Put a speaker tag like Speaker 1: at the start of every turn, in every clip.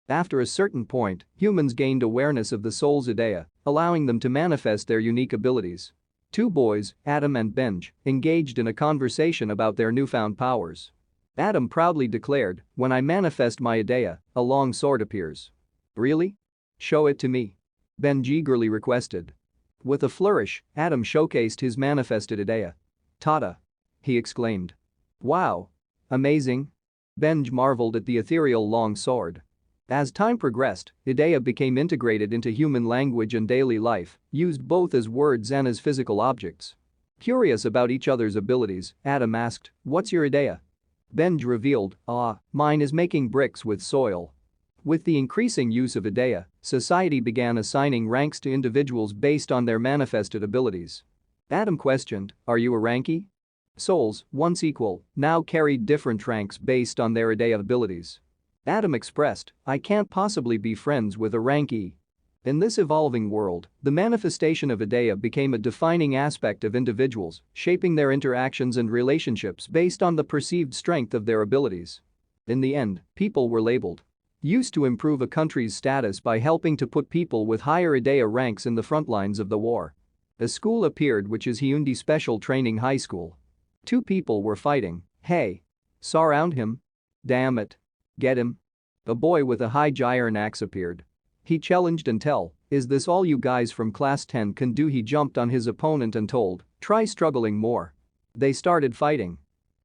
Speaker 1: After a certain point, humans gained awareness of the soul's idea, allowing them to manifest their unique abilities. Two boys, Adam and Benj, engaged in a conversation about their newfound powers. Adam proudly declared, "When I manifest my idea, a long sword appears." "Really? Show it to me," Benj eagerly requested. With a flourish, Adam showcased his manifested idea. "Tada!" he exclaimed. "Wow! Amazing!" Benj marveled at the ethereal long sword. As time progressed, idea became integrated into human language and daily life, used both as words and as physical objects. Curious about each other's abilities, Adam asked, "What's your idea?" Benj revealed, "Mine is making bricks with soil." With the increasing use of idea, society began assigning ranks to individuals based on their manifested abilities. Adam questioned, "Are you a rankie?" Souls, once equal, now carried different ranks based on their idea abilities. Adam expressed, "I can't possibly be friends with a rankie." In this evolving world, the manifestation of idea became a defining aspect of individuals, shaping their interactions and relationships based on the perceived strength of their abilities. In the end, people were labeled. Used to improve a country's status by helping to put people with higher idea ranks in the front lines of the war. A school appeared, which is Hyundai Special Training High School. Two people were fighting. "Hey. Saw around him? Damn it. Get him." A boy with a high iron axe appeared. He challenged until, "Is this all you guys from class 10 can do?" He jumped on his opponent and told, "Try struggling more." They started fighting.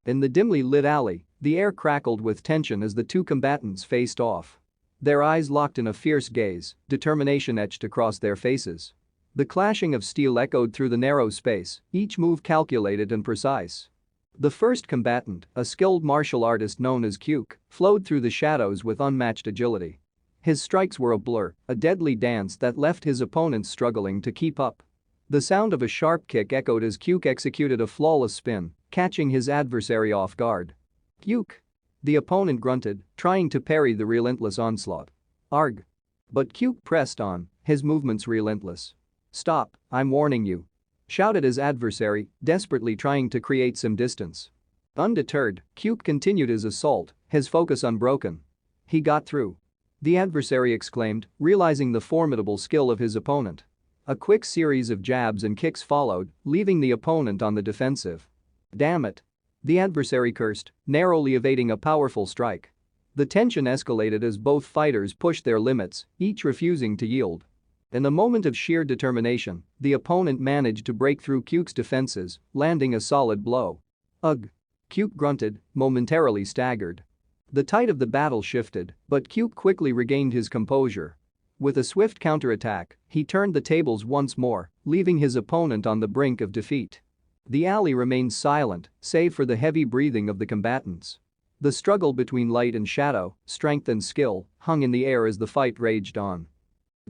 Speaker 1: In the dimly lit alley, the air crackled with tension as the two combatants faced off. Their eyes locked in a fierce gaze, determination etched across their faces. The clashing of steel echoed through the narrow space, each move calculated and precise. The first combatant, a skilled martial artist known as Kyuk, flowed through the shadows with unmatched agility. His strikes were a blur, a deadly dance that left his opponents struggling to keep up. The sound of a sharp kick echoed as Kyuk executed a flawless spin, catching his adversary off guard. "Kyuk!" the opponent grunted, trying to parry the relentless onslaught. "Arg!" But Kyuk pressed on, his movements relentless. "Stop, I'm warning you," shouted his adversary, desperately trying to create some distance. Undeterred, Kyuk continued his assault, his focus unbroken. "He got through," the adversary exclaimed, realizing the formidable skill of his opponent. A quick series of jabs and kicks followed, leaving the opponent on the defensive. "Damn it," the adversary cursed, narrowly evading a powerful strike. The tension escalated as both fighters pushed their limits, each refusing to yield. In a moment of sheer determination, the opponent managed to break through Kyuk's defenses, landing a solid blow. "Ugh." Kyuk grunted, momentarily staggered. The tide of the battle shifted, but Kyuk quickly regained his composure. With a swift counterattack, he turned the tables once more, leaving his opponent on the brink of defeat. The alley remained silent, save for the heavy breathing of the combatants. The struggle between light and shadow, strength and skill, hung in the air as the fight raged on.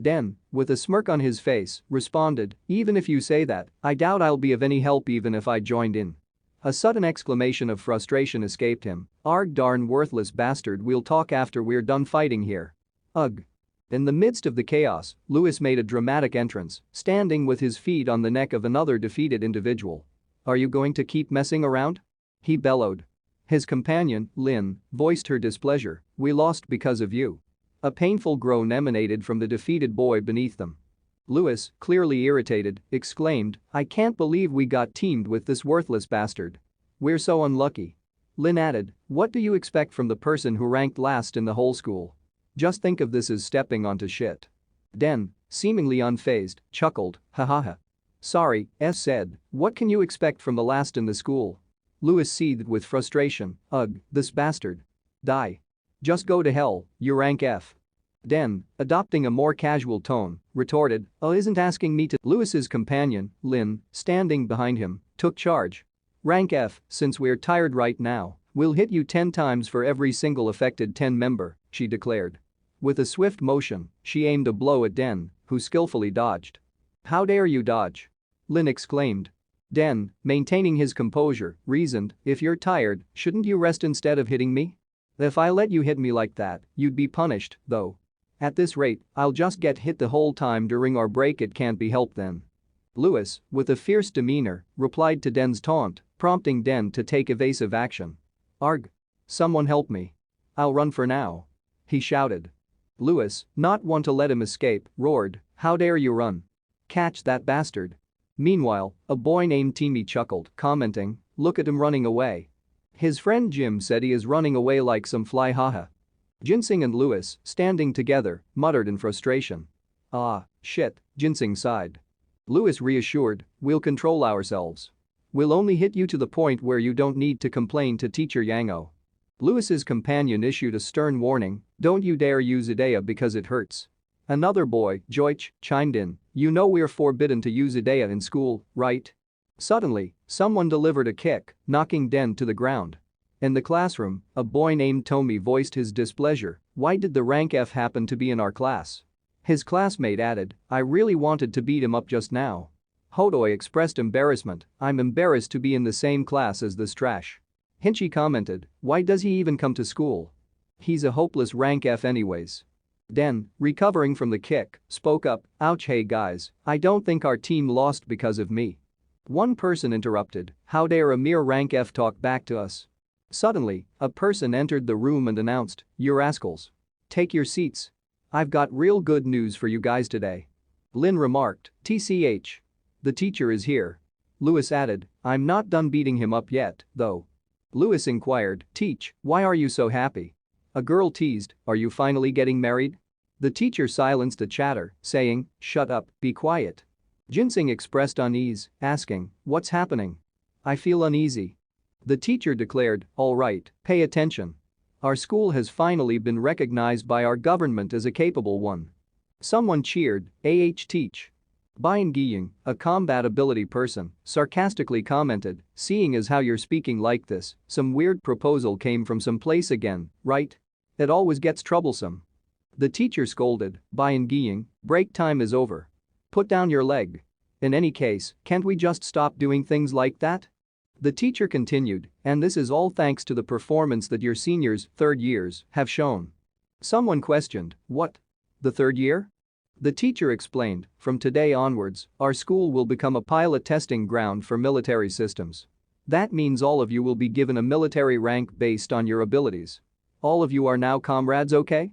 Speaker 1: Den, with a smirk on his face, responded, "Even if you say that, I doubt I'll be of any help even if I joined in." A sudden exclamation of frustration escaped him. "Arg darn worthless bastard, we'll talk after we're done fighting here." "Ugh." In the midst of the chaos, Lewis made a dramatic entrance, standing with his feet on the neck of another defeated individual. "Are you going to keep messing around?" he bellowed. His companion, Lin, voiced her displeasure. "We lost because of you." A painful groan emanated from the defeated boy beneath them. Lewis, clearly irritated, exclaimed, "I can't believe we got teamed with this worthless bastard. We're so unlucky." Lin added, "What do you expect from the person who ranked last in the whole school? Just think of this as stepping onto shit." Den, seemingly unfazed, chuckled, "Ha ha ha. Sorry," said, "what can you expect from the last in the school?" Lewis seethed with frustration, "Ugh, this bastard. Die. Just go to hell, you rank F." Den, adopting a more casual tone, retorted, "Isn't asking me to." Lewis's companion, Lin, standing behind him, took charge. "Rank F, since we're tired right now, we'll hit you 10 times for every single affected 10 member," she declared. With a swift motion, she aimed a blow at Den, who skillfully dodged. "How dare you dodge?" Lin exclaimed. Den, maintaining his composure, reasoned, "If you're tired, shouldn't you rest instead of hitting me? If I let you hit me like that, you'd be punished, though. At this rate, I'll just get hit the whole time during our break, it can't be helped then." Lewis, with a fierce demeanor, replied to Den's taunt, prompting Den to take evasive action. "Arg. Someone help me. I'll run for now," he shouted. Lewis, not one to let him escape, roared, "How dare you run? Catch that bastard." Meanwhile, a boy named Timmy chuckled, commenting, "Look at him running away." His friend Jim said he is running away like some fly, haha. Ginseng and Lewis, standing together, muttered in frustration. "Ah, shit," Ginseng sighed. Lewis reassured, "We'll control ourselves. We'll only hit you to the point where you don't need to complain to Teacher Yango." Lewis's companion issued a stern warning, "Don't you dare use Idea because it hurts." Another boy, Joich, chimed in, "You know we're forbidden to use Idea in school, right?" Suddenly, someone delivered a kick, knocking Den to the ground. In the classroom, a boy named Tomi voiced his displeasure, "Why did the rank F happen to be in our class?" His classmate added, "I really wanted to beat him up just now." Hodoi expressed embarrassment, "I'm embarrassed to be in the same class as this trash." Hinchi commented, "Why does he even come to school? He's a hopeless rank F anyways." Den, recovering from the kick, spoke up, "Ouch, hey guys, I don't think our team lost because of me." One person interrupted, "How dare a mere rank F talk back to us?" Suddenly, a person entered the room and announced, "You rascals. Take your seats. I've got real good news for you guys today." Lin remarked, "TCH. The teacher is here." Lewis added, "I'm not done beating him up yet, though." Lewis inquired, "Teach, why are you so happy?" A girl teased, "Are you finally getting married?" The teacher silenced the chatter, saying, "Shut up, be quiet." Ginseng expressed unease, asking, "What's happening? I feel uneasy." The teacher declared, "All right, pay attention. Our school has finally been recognized by our government as a capable one." Someone cheered, Teach. Bayan Giying, a combat ability person, sarcastically commented, "Seeing as how you're speaking like this, some weird proposal came from some place again, right? It always gets troublesome." The teacher scolded, Bayan Giying, "Break time is over. Put down your leg. In any case, can't we just stop doing things like that?" The teacher continued, "And this is all thanks to the performance that your seniors, third years, have shown." Someone questioned, "What? The third year?" The teacher explained, "From today onwards, our school will become a pilot testing ground for military systems. That means all of you will be given a military rank based on your abilities. All of you are now comrades, okay?"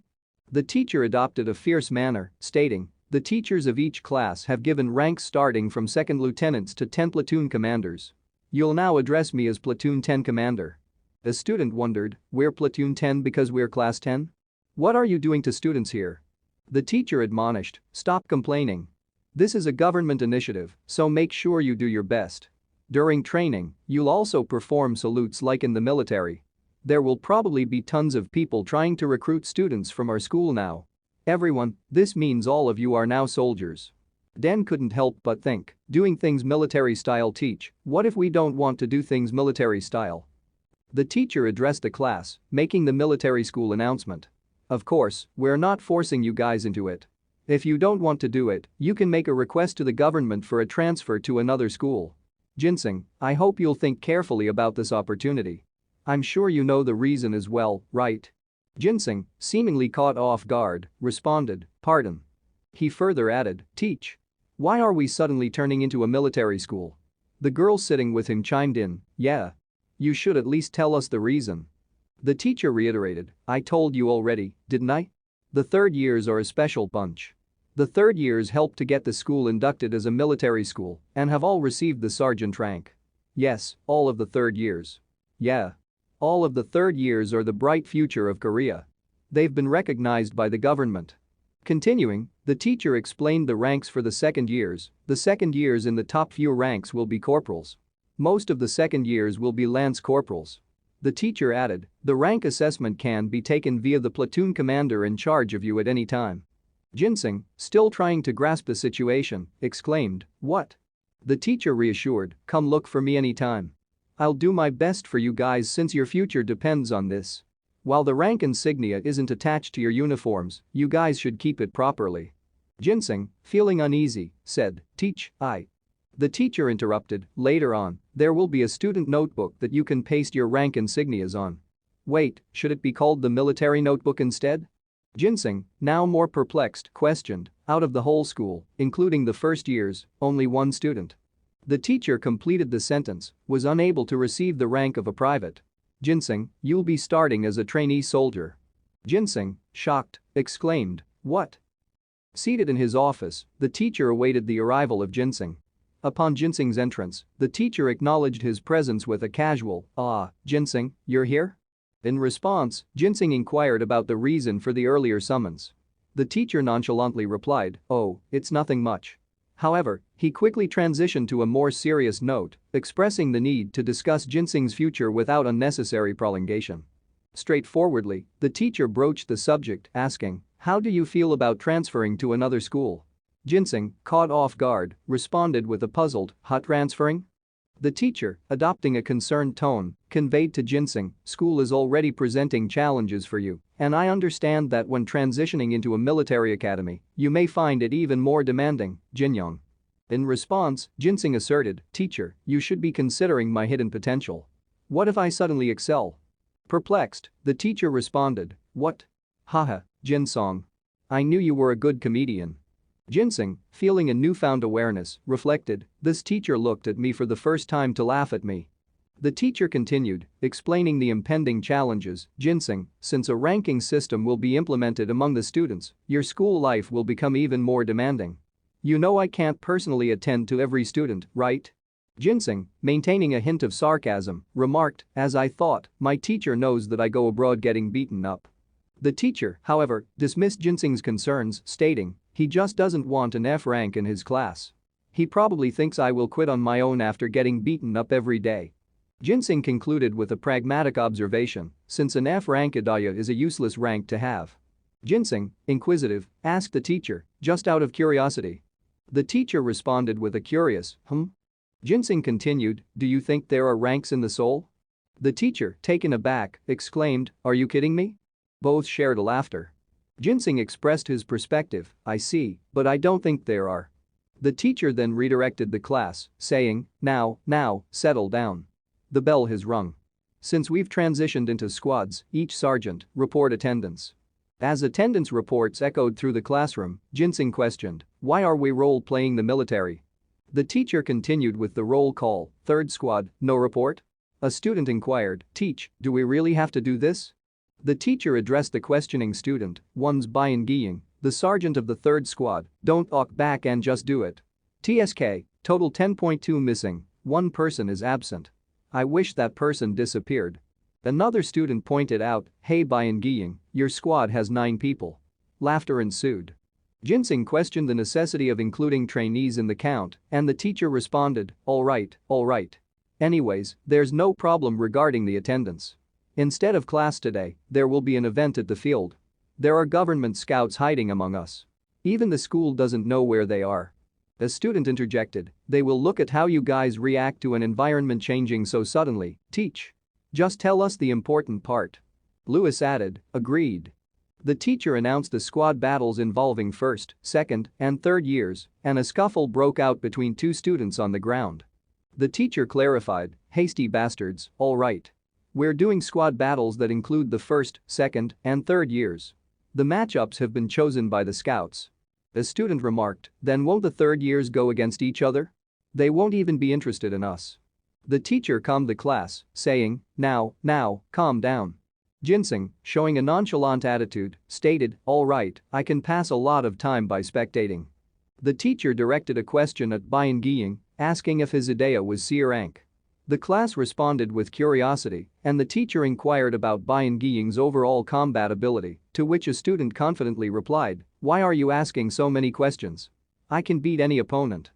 Speaker 1: The teacher adopted a fierce manner, stating, "The teachers of each class have given ranks starting from second lieutenants to 10 platoon commanders. You'll now address me as Platoon 10 Commander." A student wondered, "We're Platoon 10 because we're Class 10? What are you doing to students here?" The teacher admonished, "Stop complaining. This is a government initiative, so make sure you do your best. During training, you'll also perform salutes like in the military. There will probably be tons of people trying to recruit students from our school now. Everyone, this means all of you are now soldiers." Den couldn't help but think, doing things military style. Teach, what if we don't want to do things military style? The teacher addressed the class, making the military school announcement. "Of course, we're not forcing you guys into it. If you don't want to do it, you can make a request to the government for a transfer to another school. Ginseng, I hope you'll think carefully about this opportunity. I'm sure you know the reason as well, right?" Ginseng, seemingly caught off guard, responded, "Pardon." He further added, "Teach. Why are we suddenly turning into a military school?" The girl sitting with him chimed in, "Yeah. You should at least tell us the reason." The teacher reiterated, "I told you already, didn't I? The third years are a special bunch. The third years helped to get the school inducted as a military school and have all received the sergeant rank. Yes, all of the third years. Yeah. All of the third years are the bright future of Korea. They've been recognized by the government." Continuing, the teacher explained the ranks for the second years. The second years in the top few ranks will be corporals. Most of the second years will be lance corporals. The teacher added, "The rank assessment can be taken via the platoon commander in charge of you at any time." Ginseng, still trying to grasp the situation, exclaimed, "What?" The teacher reassured, "Come look for me anytime. I'll do my best for you guys since your future depends on this. While the rank insignia isn't attached to your uniforms, you guys should keep it properly." Ginseng, feeling uneasy, said, "Teach, I." The teacher interrupted, "Later on, there will be a student notebook that you can paste your rank insignias on." "Wait, should it be called the military notebook instead?" Ginseng, now more perplexed, questioned, "Out of the whole school, including the first years, only one student." The teacher completed the sentence, "was unable to receive the rank of a private. Ginseng, you'll be starting as a trainee soldier." Ginseng, shocked, exclaimed, "What?" Seated in his office, the teacher awaited the arrival of Ginseng. Upon Ginseng's entrance, the teacher acknowledged his presence with a casual, "Ah, Ginseng, you're here?" In response, Ginseng inquired about the reason for the earlier summons. The teacher nonchalantly replied, "Oh, it's nothing much." However, he quickly transitioned to a more serious note, expressing the need to discuss Ginseng's future without unnecessary prolongation. Straightforwardly, the teacher broached the subject, asking, "How do you feel about transferring to another school?" Ginseng, caught off guard, responded with a puzzled, "Huh, transferring?" The teacher, adopting a concerned tone, conveyed to Ginseng, "School is already presenting challenges for you, and I understand that when transitioning into a military academy, you may find it even more demanding, Jinyong." In response, Ginseng asserted, "Teacher, you should be considering my hidden potential. What if I suddenly excel?" Perplexed, the teacher responded, "What? Haha, Jinsong. I knew you were a good comedian." Ginseng, feeling a newfound awareness, reflected, "This teacher looked at me for the first time to laugh at me." The teacher continued, explaining the impending challenges, "Ginseng, since a ranking system will be implemented among the students, your school life will become even more demanding. You know I can't personally attend to every student, right?" Ginseng, maintaining a hint of sarcasm, remarked, "As I thought, my teacher knows that I go abroad getting beaten up." The teacher, however, dismissed Ginseng's concerns, stating, "He just doesn't want an F rank in his class. He probably thinks I will quit on my own after getting beaten up every day." Ginseng concluded with a pragmatic observation, since an F rank Adaya is a useless rank to have. Ginseng, inquisitive, asked the teacher, "Just out of curiosity?" The teacher responded with a curious, Ginseng continued, "Do you think there are ranks in the soul?" The teacher, taken aback, exclaimed, "Are you kidding me?" Both shared a laughter. Ginseng expressed his perspective, "I see, but I don't think there are." The teacher then redirected the class, saying, Now, settle down. The bell has rung. Since we've transitioned into squads, each sergeant, report attendance." As attendance reports echoed through the classroom, Ginseng questioned, "Why are we role-playing the military?" The teacher continued with the roll call, "Third squad, no report?" A student inquired, "Teach, do we really have to do this?" The teacher addressed the questioning student, "One's Bayan Giying, the sergeant of the third squad, don't walk back and just do it. TSK, total 10.2 missing, one person is absent. I wish that person disappeared." Another student pointed out, "Hey Bayan Giying, your squad has 9 people." Laughter ensued. Ginseng questioned the necessity of including trainees in the count, and the teacher responded, all right. Anyways, there's no problem regarding the attendance. Instead of class today, there will be an event at the field. There are government scouts hiding among us. Even the school doesn't know where they are." A student interjected, "They will look at how you guys react to an environment changing so suddenly, teach. Just tell us the important part." Lewis added, "Agreed." The teacher announced the squad battles involving first, second, and third years, and a scuffle broke out between 2 students on the ground. The teacher clarified, "Hasty bastards, all right. We're doing squad battles that include the first, second, and third years. The matchups have been chosen by the scouts." A student remarked, "Then won't the third years go against each other? They won't even be interested in us." The teacher calmed the class, saying, Now, calm down." Ginseng, showing a nonchalant attitude, stated, "All right, I can pass a lot of time by spectating." The teacher directed a question at Bayan Giying, asking if his Idea was C rank. The class responded with curiosity, and the teacher inquired about Bayan Giying's overall combat ability, to which a student confidently replied, "Why are you asking so many questions? I can beat any opponent."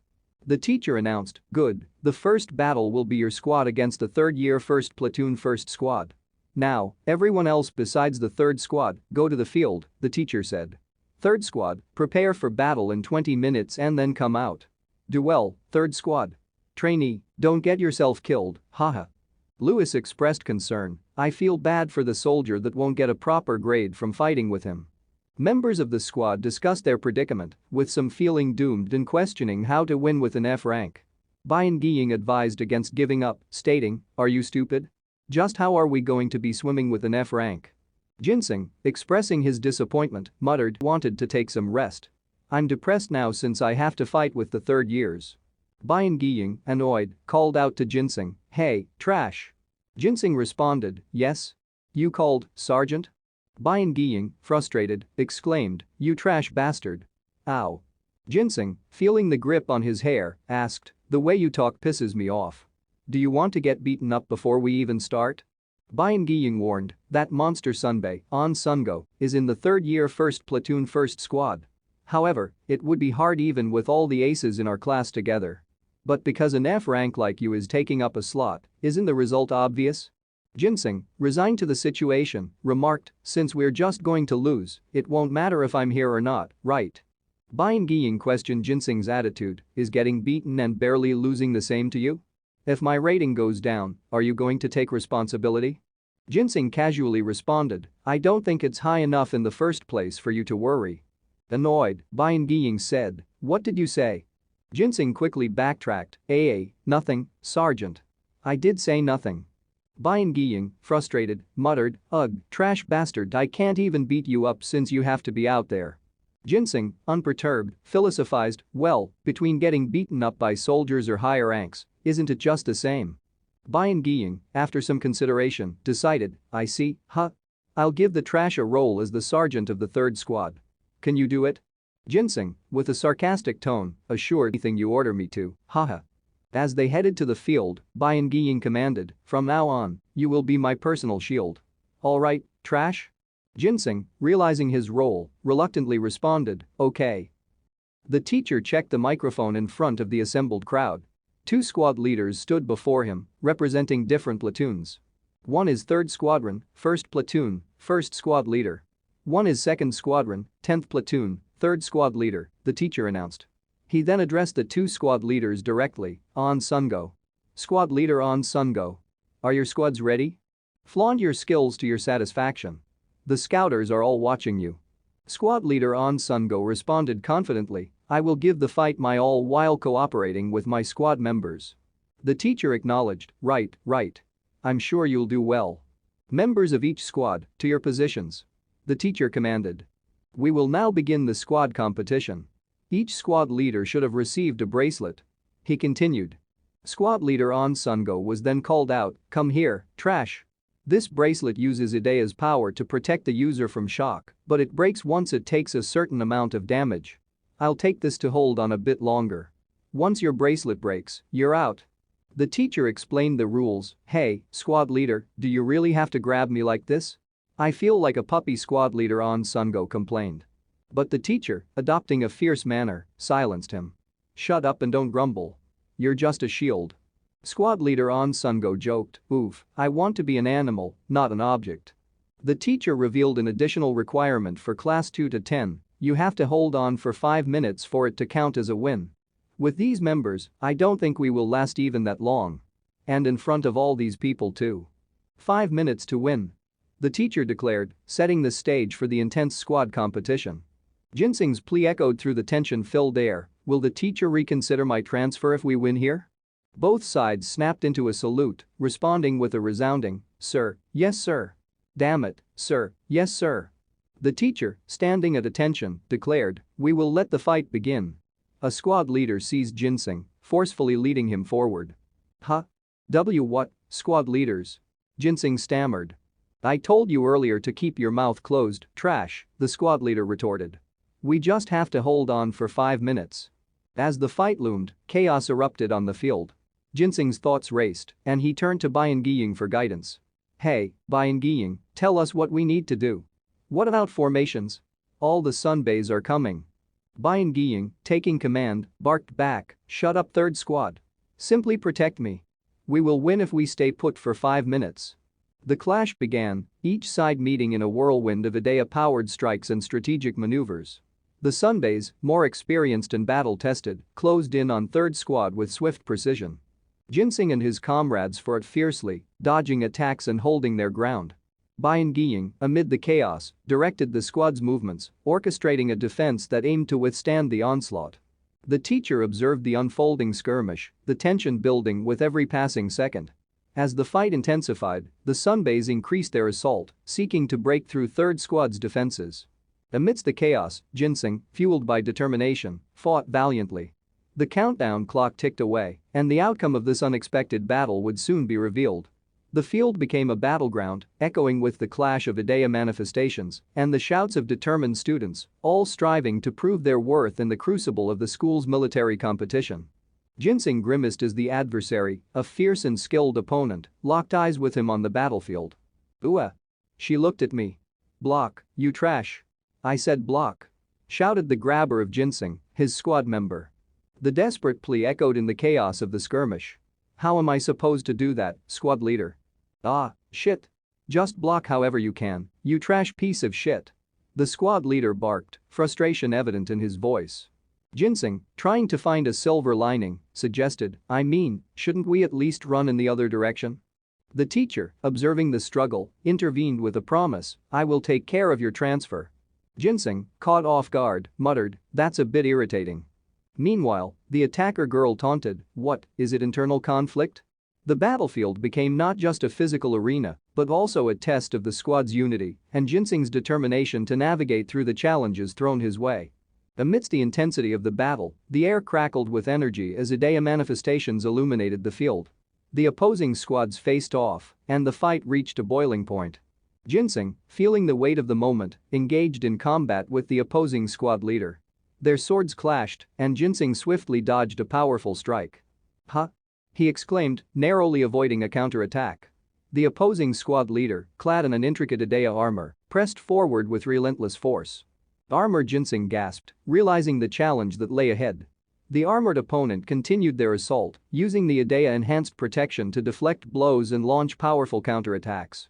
Speaker 1: The teacher announced, "Good, the first battle will be your squad against the third-year 1st Platoon 1st Squad. Now, everyone else besides the 3rd Squad, go to the field," the teacher said. "3rd Squad, prepare for battle in 20 minutes and then come out. Do well, 3rd Squad. Trainee, don't get yourself killed, haha." Lewis expressed concern, "I feel bad for the soldier that won't get a proper grade from fighting with him." Members of the squad discussed their predicament, with some feeling doomed and questioning how to win with an F rank. Bayan Giying advised against giving up, stating, "Are you stupid? Just how are we going to be swimming with an F rank?" Ginseng, expressing his disappointment, muttered, "Wanted to take some rest. I'm depressed now since I have to fight with the third years." Bayan Giying, annoyed, called out to Ginseng, "Hey, trash." Ginseng responded, "Yes? You called, Sergeant?" Bayan Giying, frustrated, exclaimed, "You trash bastard." Ow. Ginseng, feeling the grip on his hair, asked, "The way you talk pisses me off. Do you want to get beaten up before we even start?" Bayan Giying warned that monster Sunbae on Sungo is in the third year 1st platoon 1st squad. However, it would be hard even with all the aces in our class together. But because an F rank like you is taking up a slot, isn't the result obvious? Ginseng, resigned to the situation, remarked, "Since we're just going to lose, it won't matter if I'm here or not, right?" Bayan Giying questioned Ginseng's attitude, "Is getting beaten and barely losing the same to you? If my rating goes down, are you going to take responsibility?" Ginseng casually responded, "I don't think it's high enough in the first place for you to worry." Annoyed, Bayan Giying said, "What did you say?" Ginseng quickly backtracked, Nothing, Sergeant. I did say nothing." Bayan Giying, frustrated, muttered, "Ugh, trash bastard, I can't even beat you up since you have to be out there." Ginseng, unperturbed, philosophized, "Well, between getting beaten up by soldiers or higher ranks, isn't it just the same?" Bayan Giying, after some consideration, decided, "I see, huh? I'll give the trash a role as the sergeant of the 3rd squad. Can you do it?" Ginseng, with a sarcastic tone, assured, "Anything you order me to, haha." As they headed to the field, Bayan Giying commanded, "From now on, you will be my personal shield. All right, trash?" Ginseng, realizing his role, reluctantly responded, "Okay." The teacher checked the microphone in front of the assembled crowd. 2 squad leaders stood before him, representing different platoons. One is 3rd Squadron, 1st Platoon, 1st Squad Leader. One is 2nd Squadron, 10th Platoon, 3rd Squad Leader, the teacher announced. He then addressed the 2 squad leaders directly, "On Sungo. Squad Leader on Sungo. Are your squads ready? Flaunt your skills to your satisfaction. The scouters are all watching you." Squad Leader on Sungo responded confidently, "I will give the fight my all while cooperating with my squad members." The teacher acknowledged, Right. I'm sure you'll do well. Members of each squad, to your positions." The teacher commanded. "We will now begin the squad competition. Each squad leader should have received a bracelet." He continued. Squad Leader on Sungo was then called out, "Come here, trash." This bracelet uses Idea's power to protect the user from shock, but it breaks once it takes a certain amount of damage. I'll take this to hold on a bit longer. Once your bracelet breaks, you're out. The teacher explained the rules. "Hey, squad leader, do you really have to grab me like this? I feel like a puppy," Squad Leader on Sungo complained. But the teacher, adopting a fierce manner, silenced him. "Shut up and don't grumble. You're just a shield." Squad Leader on Sungo joked, "Oof, I want to be an animal, not an object." The teacher revealed an additional requirement for class 2 to 10, you have to hold on for 5 minutes for it to count as a win. With these members, I don't think we will last even that long. And in front of all these people too. 5 minutes to win. The teacher declared, setting the stage for the intense squad competition. Ginseng's plea echoed through the tension-filled air, "Will the teacher reconsider my transfer if we win here?" Both sides snapped into a salute, responding with a resounding, "Sir, yes sir. Damn it, sir, yes sir." The teacher, standing at attention, declared, "We will let the fight begin." A squad leader seized Ginseng, forcefully leading him forward. "Huh? What, squad leaders?" Ginseng stammered. "I told you earlier to keep your mouth closed, trash," the squad leader retorted. "We just have to hold on for 5 minutes." As the fight loomed, chaos erupted on the field. Ginseng's thoughts raced, and he turned to Bayan Giying for guidance. "Hey, Bayan Giying, tell us what we need to do. What about formations? All the Sunbays are coming." Bayan Giying, taking command, barked back, "Shut up 3rd squad. Simply protect me. We will win if we stay put for 5 minutes." The clash began, each side meeting in a whirlwind of Idea-powered strikes and strategic maneuvers. The Sunbays, more experienced and battle-tested, closed in on 3rd squad with swift precision. Ginseng and his comrades fought fiercely, dodging attacks and holding their ground. Bayan Giying, amid the chaos, directed the squad's movements, orchestrating a defense that aimed to withstand the onslaught. The teacher observed the unfolding skirmish, the tension building with every passing second. As the fight intensified, the Sunbays increased their assault, seeking to break through 3rd squad's defenses. Amidst the chaos, Ginseng, fueled by determination, fought valiantly. The countdown clock ticked away, and the outcome of this unexpected battle would soon be revealed. The field became a battleground, echoing with the clash of Idea manifestations and the shouts of determined students, all striving to prove their worth in the crucible of the school's military competition. Ginseng grimaced as the adversary, a fierce and skilled opponent, locked eyes with him on the battlefield. "Ua." She looked at me. "Block, you trash." I said block. Shouted the grabber of ginseng, his squad member. The desperate plea echoed in the chaos of the skirmish. "How am I supposed to do that, squad leader?" "Ah, shit. Just block however you can, you trash piece of shit." The squad leader barked, frustration evident in his voice. Ginseng, trying to find a silver lining, suggested, shouldn't we at least run in the other direction?" The teacher, observing the struggle, intervened with a promise, "I will take care of your transfer." Ginseng, caught off guard, muttered, "That's a bit irritating." Meanwhile, the attacker girl taunted, "What, is it internal conflict?" The battlefield became not just a physical arena, but also a test of the squad's unity and Ginseng's determination to navigate through the challenges thrown his way. Amidst the intensity of the battle, the air crackled with energy as Idea manifestations illuminated the field. The opposing squads faced off, and the fight reached a boiling point. Ginseng, feeling the weight of the moment, engaged in combat with the opposing squad leader. Their swords clashed, and Ginseng swiftly dodged a powerful strike. "Huh?" he exclaimed, narrowly avoiding a counterattack. The opposing squad leader, clad in an intricate Idea armor, pressed forward with relentless force. "Armor," Ginseng gasped, realizing the challenge that lay ahead. The armored opponent continued their assault, using the Idea-enhanced protection to deflect blows and launch powerful counterattacks.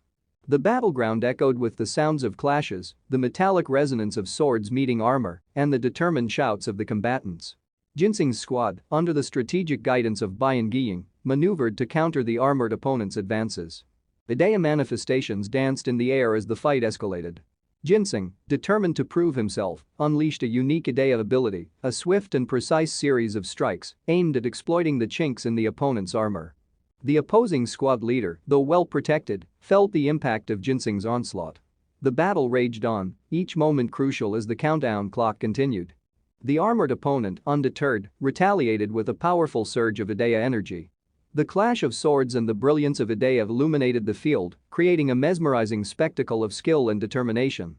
Speaker 1: The battleground echoed with the sounds of clashes, the metallic resonance of swords meeting armor, and the determined shouts of the combatants. Ginseng's squad, under the strategic guidance of Bai and Guiying, maneuvered to counter the armored opponent's advances. Idea manifestations danced in the air as the fight escalated. Ginseng, determined to prove himself, unleashed a unique Idea ability, a swift and precise series of strikes aimed at exploiting the chinks in the opponent's armor. The opposing squad leader, though well protected, felt the impact of Ginseng's onslaught. The battle raged on, each moment crucial as the countdown clock continued. The armored opponent, undeterred, retaliated with a powerful surge of Idea energy. The clash of swords and the brilliance of Idea illuminated the field, creating a mesmerizing spectacle of skill and determination.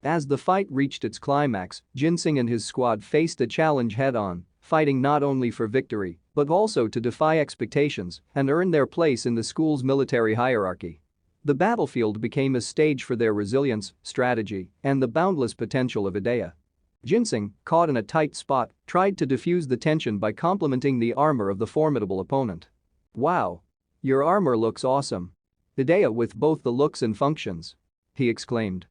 Speaker 1: As the fight reached its climax, Ginseng and his squad faced the challenge head-on, fighting not only for victory, but also to defy expectations and earn their place in the school's military hierarchy. The battlefield became a stage for their resilience, strategy, and the boundless potential of Idea. Ginseng, caught in a tight spot, tried to defuse the tension by complementing the armor of the formidable opponent. "Wow. Your armor looks awesome. Idea with both the looks and functions," he exclaimed.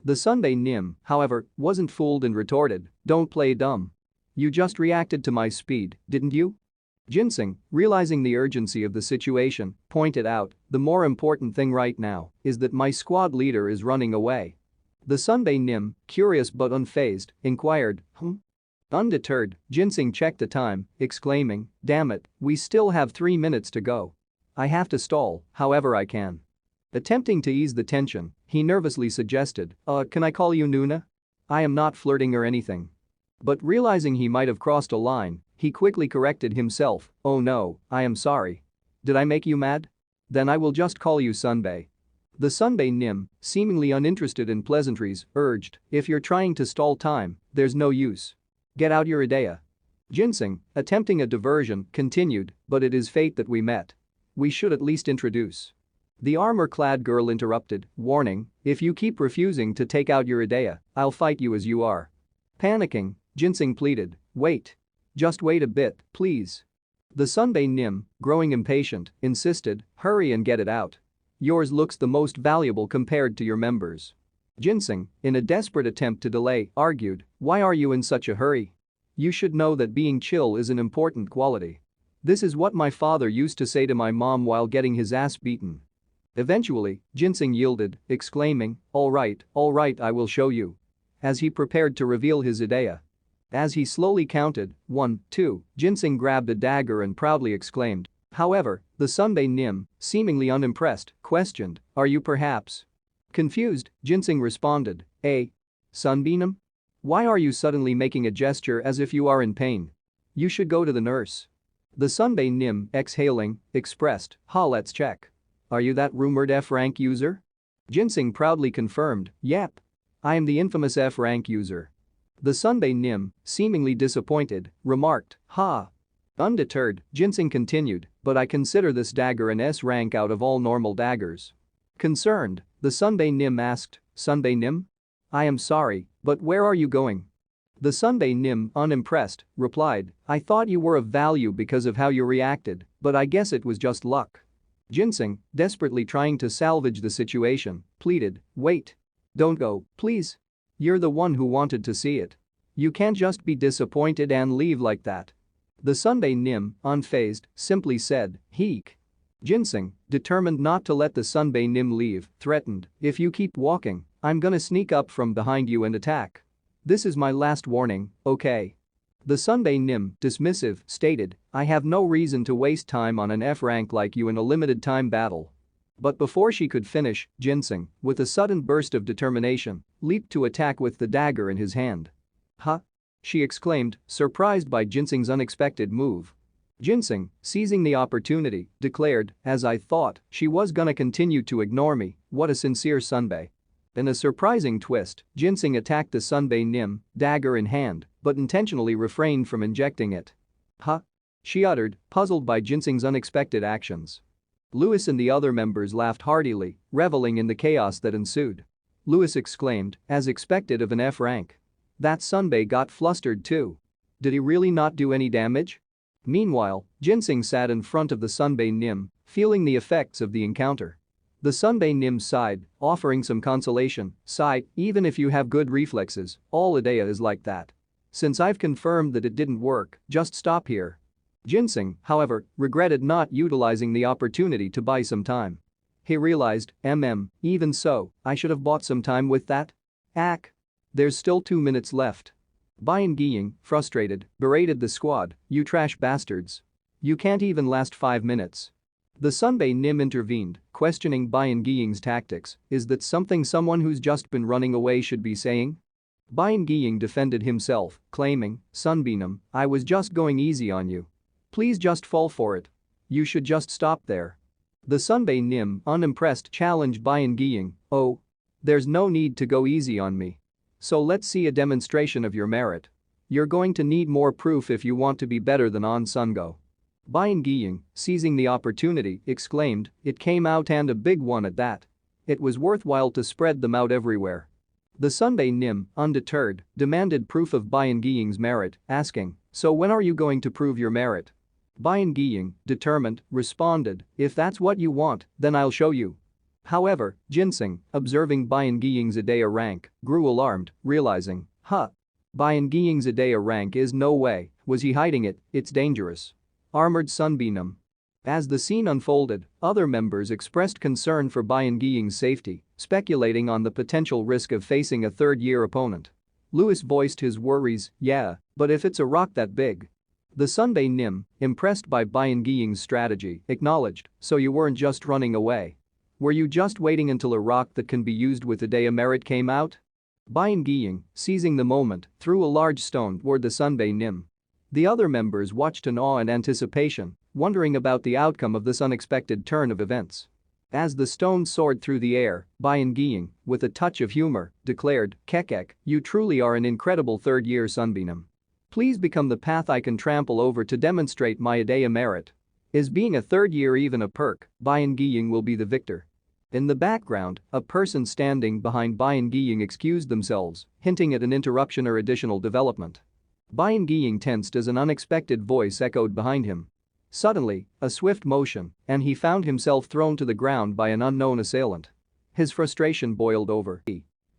Speaker 1: The Sunbae Nim, however, wasn't fooled and retorted, "Don't play dumb. You just reacted to my speed, didn't you?" Ginseng, realizing the urgency of the situation, pointed out, "The more important thing right now is that my squad leader is running away." The Sunbae Nim, curious but unfazed, inquired, Undeterred, Ginseng checked the time, exclaiming, "Damn it, we still have 3 minutes to go. I have to stall however I can." Attempting to ease the tension, he nervously suggested, "Can I call you Nuna? I am not flirting or anything." But realizing he might have crossed a line, he quickly corrected himself, "Oh no, I am sorry. Did I make you mad? Then I will just call you Sunbae." The Sunbae Nim, seemingly uninterested in pleasantries, urged, "If you're trying to stall time, there's no use. Get out your Idea." Ginseng, attempting a diversion, continued, "But it is fate that we met. We should at least introduce." The armor-clad girl interrupted, warning, "If you keep refusing to take out your Idea, I'll fight you as you are." Panicking, Ginseng pleaded, "Wait. Just wait a bit, please." The Sunbae Nim, growing impatient, insisted, "Hurry and get it out. Yours looks the most valuable compared to your members." Ginseng, in a desperate attempt to delay, argued, "Why are you in such a hurry? You should know that being chill is an important quality. This is what my father used to say to my mom while getting his ass beaten." Eventually, Ginseng yielded, exclaiming, all right, I will show you." As he prepared to reveal his Idea. As he slowly counted, 1, 2, Ginseng grabbed a dagger and proudly exclaimed. However, the Sunbae Nim, seemingly unimpressed, questioned, "Are you perhaps?" Confused, Ginseng responded, Sunbeam? Why are you suddenly making a gesture as if you are in pain? You should go to the nurse." The Sunbae Nim, exhaling, expressed, "Ha, let's check." Are you that rumored F-rank user? Ginseng proudly confirmed, yep. I am the infamous F-rank user. The Sunbae Nim, seemingly disappointed, remarked, ha. Undeterred, Ginseng continued, but I consider this dagger an S rank out of all normal daggers. Concerned, the Sunbae Nim asked, Sunbae Nim? I am sorry, but where are you going? The Sunbae Nim, unimpressed, replied, I thought you were of value because of how you reacted, but I guess it was just luck. Ginseng, desperately trying to salvage the situation, pleaded, wait. Don't go, please. You're the one who wanted to see it. You can't just be disappointed and leave like that. The Sunbae Nim, unfazed, simply said, heek. Ginseng, determined not to let the Sunbae Nim leave, threatened, if you keep walking, I'm gonna sneak up from behind you and attack. This is my last warning, okay? The Sunbae Nim, dismissive, stated, I have no reason to waste time on an F rank like you in a limited time battle. But before she could finish, Ginseng, with a sudden burst of determination, leaped to attack with the dagger in his hand. Huh? She exclaimed, surprised by Ginseng's unexpected move. Ginseng, seizing the opportunity, declared, as I thought, she was gonna continue to ignore me, what a sincere Sunbae. In a surprising twist, Ginseng attacked the Sunbae Nim, dagger in hand, but intentionally refrained from injecting it. Huh? She uttered, puzzled by Ginseng's unexpected actions. Lewis and the other members laughed heartily, reveling in the chaos that ensued. Lewis exclaimed, as expected of an F rank. That Sunbae got flustered too. Did he really not do any damage? Meanwhile, Ginseng sat in front of the Sunbae Nim, feeling the effects of the encounter. The Sunbae Nim sighed, offering some consolation, sigh, even if you have good reflexes, all Idea is like that. Since I've confirmed that it didn't work, just stop here. Ginseng, however, regretted not utilizing the opportunity to buy some time. He realized, even so, I should have bought some time with that. Ack. There's still 2 minutes left. Bayan Giying, frustrated, berated the squad, you trash bastards. You can't even last 5 minutes. The Sunbae Nim intervened, questioning Bayan Giying's tactics, is that something someone who's just been running away should be saying? Bayan Giying defended himself, claiming, Sunbeam, I was just going easy on you. Please just fall for it. You should just stop there. The Sunbae Nim, unimpressed, challenged Bayan Giying, oh. There's no need to go easy on me. So let's see a demonstration of your merit. You're going to need more proof if you want to be better than On Sungo. Bayan Giying, seizing the opportunity, exclaimed, it came out and a big one at that. It was worthwhile to spread them out everywhere. The Sunbae Nim, undeterred, demanded proof of Bayan Giying's merit, asking, so when are you going to prove your merit? Bayan Giying, determined, responded, if that's what you want, then I'll show you. However, Ginseng, observing Bayan Giying's Idea rank, grew alarmed, realizing, Bayan Giying's Idea rank is no way, was he hiding it, it's dangerous. Armored Sunbeam. As the scene unfolded, other members expressed concern for Bayan Giying's safety, speculating on the potential risk of facing a third-year opponent. Lewis voiced his worries, yeah, but if it's a rock that big. The Sunbae Nim, impressed by Bayan Giying's strategy, acknowledged, so you weren't just running away. Were you just waiting until a rock that can be used with Idea merit came out? Bayan Giying, seizing the moment, threw a large stone toward the Sunbae Nim. The other members watched in awe and anticipation, wondering about the outcome of this unexpected turn of events. As the stone soared through the air, Bayan Giying, with a touch of humor, declared, Kekek, you truly are an incredible third-year Sunbeam. Please become the path I can trample over to demonstrate my Idea merit. Is being a third year even a perk? Bayan Giying will be the victor. In the background, a person standing behind Bayan Giying excused themselves, hinting at an interruption or additional development. Bayan Giying tensed as an unexpected voice echoed behind him. Suddenly, a swift motion, and he found himself thrown to the ground by an unknown assailant. His frustration boiled over.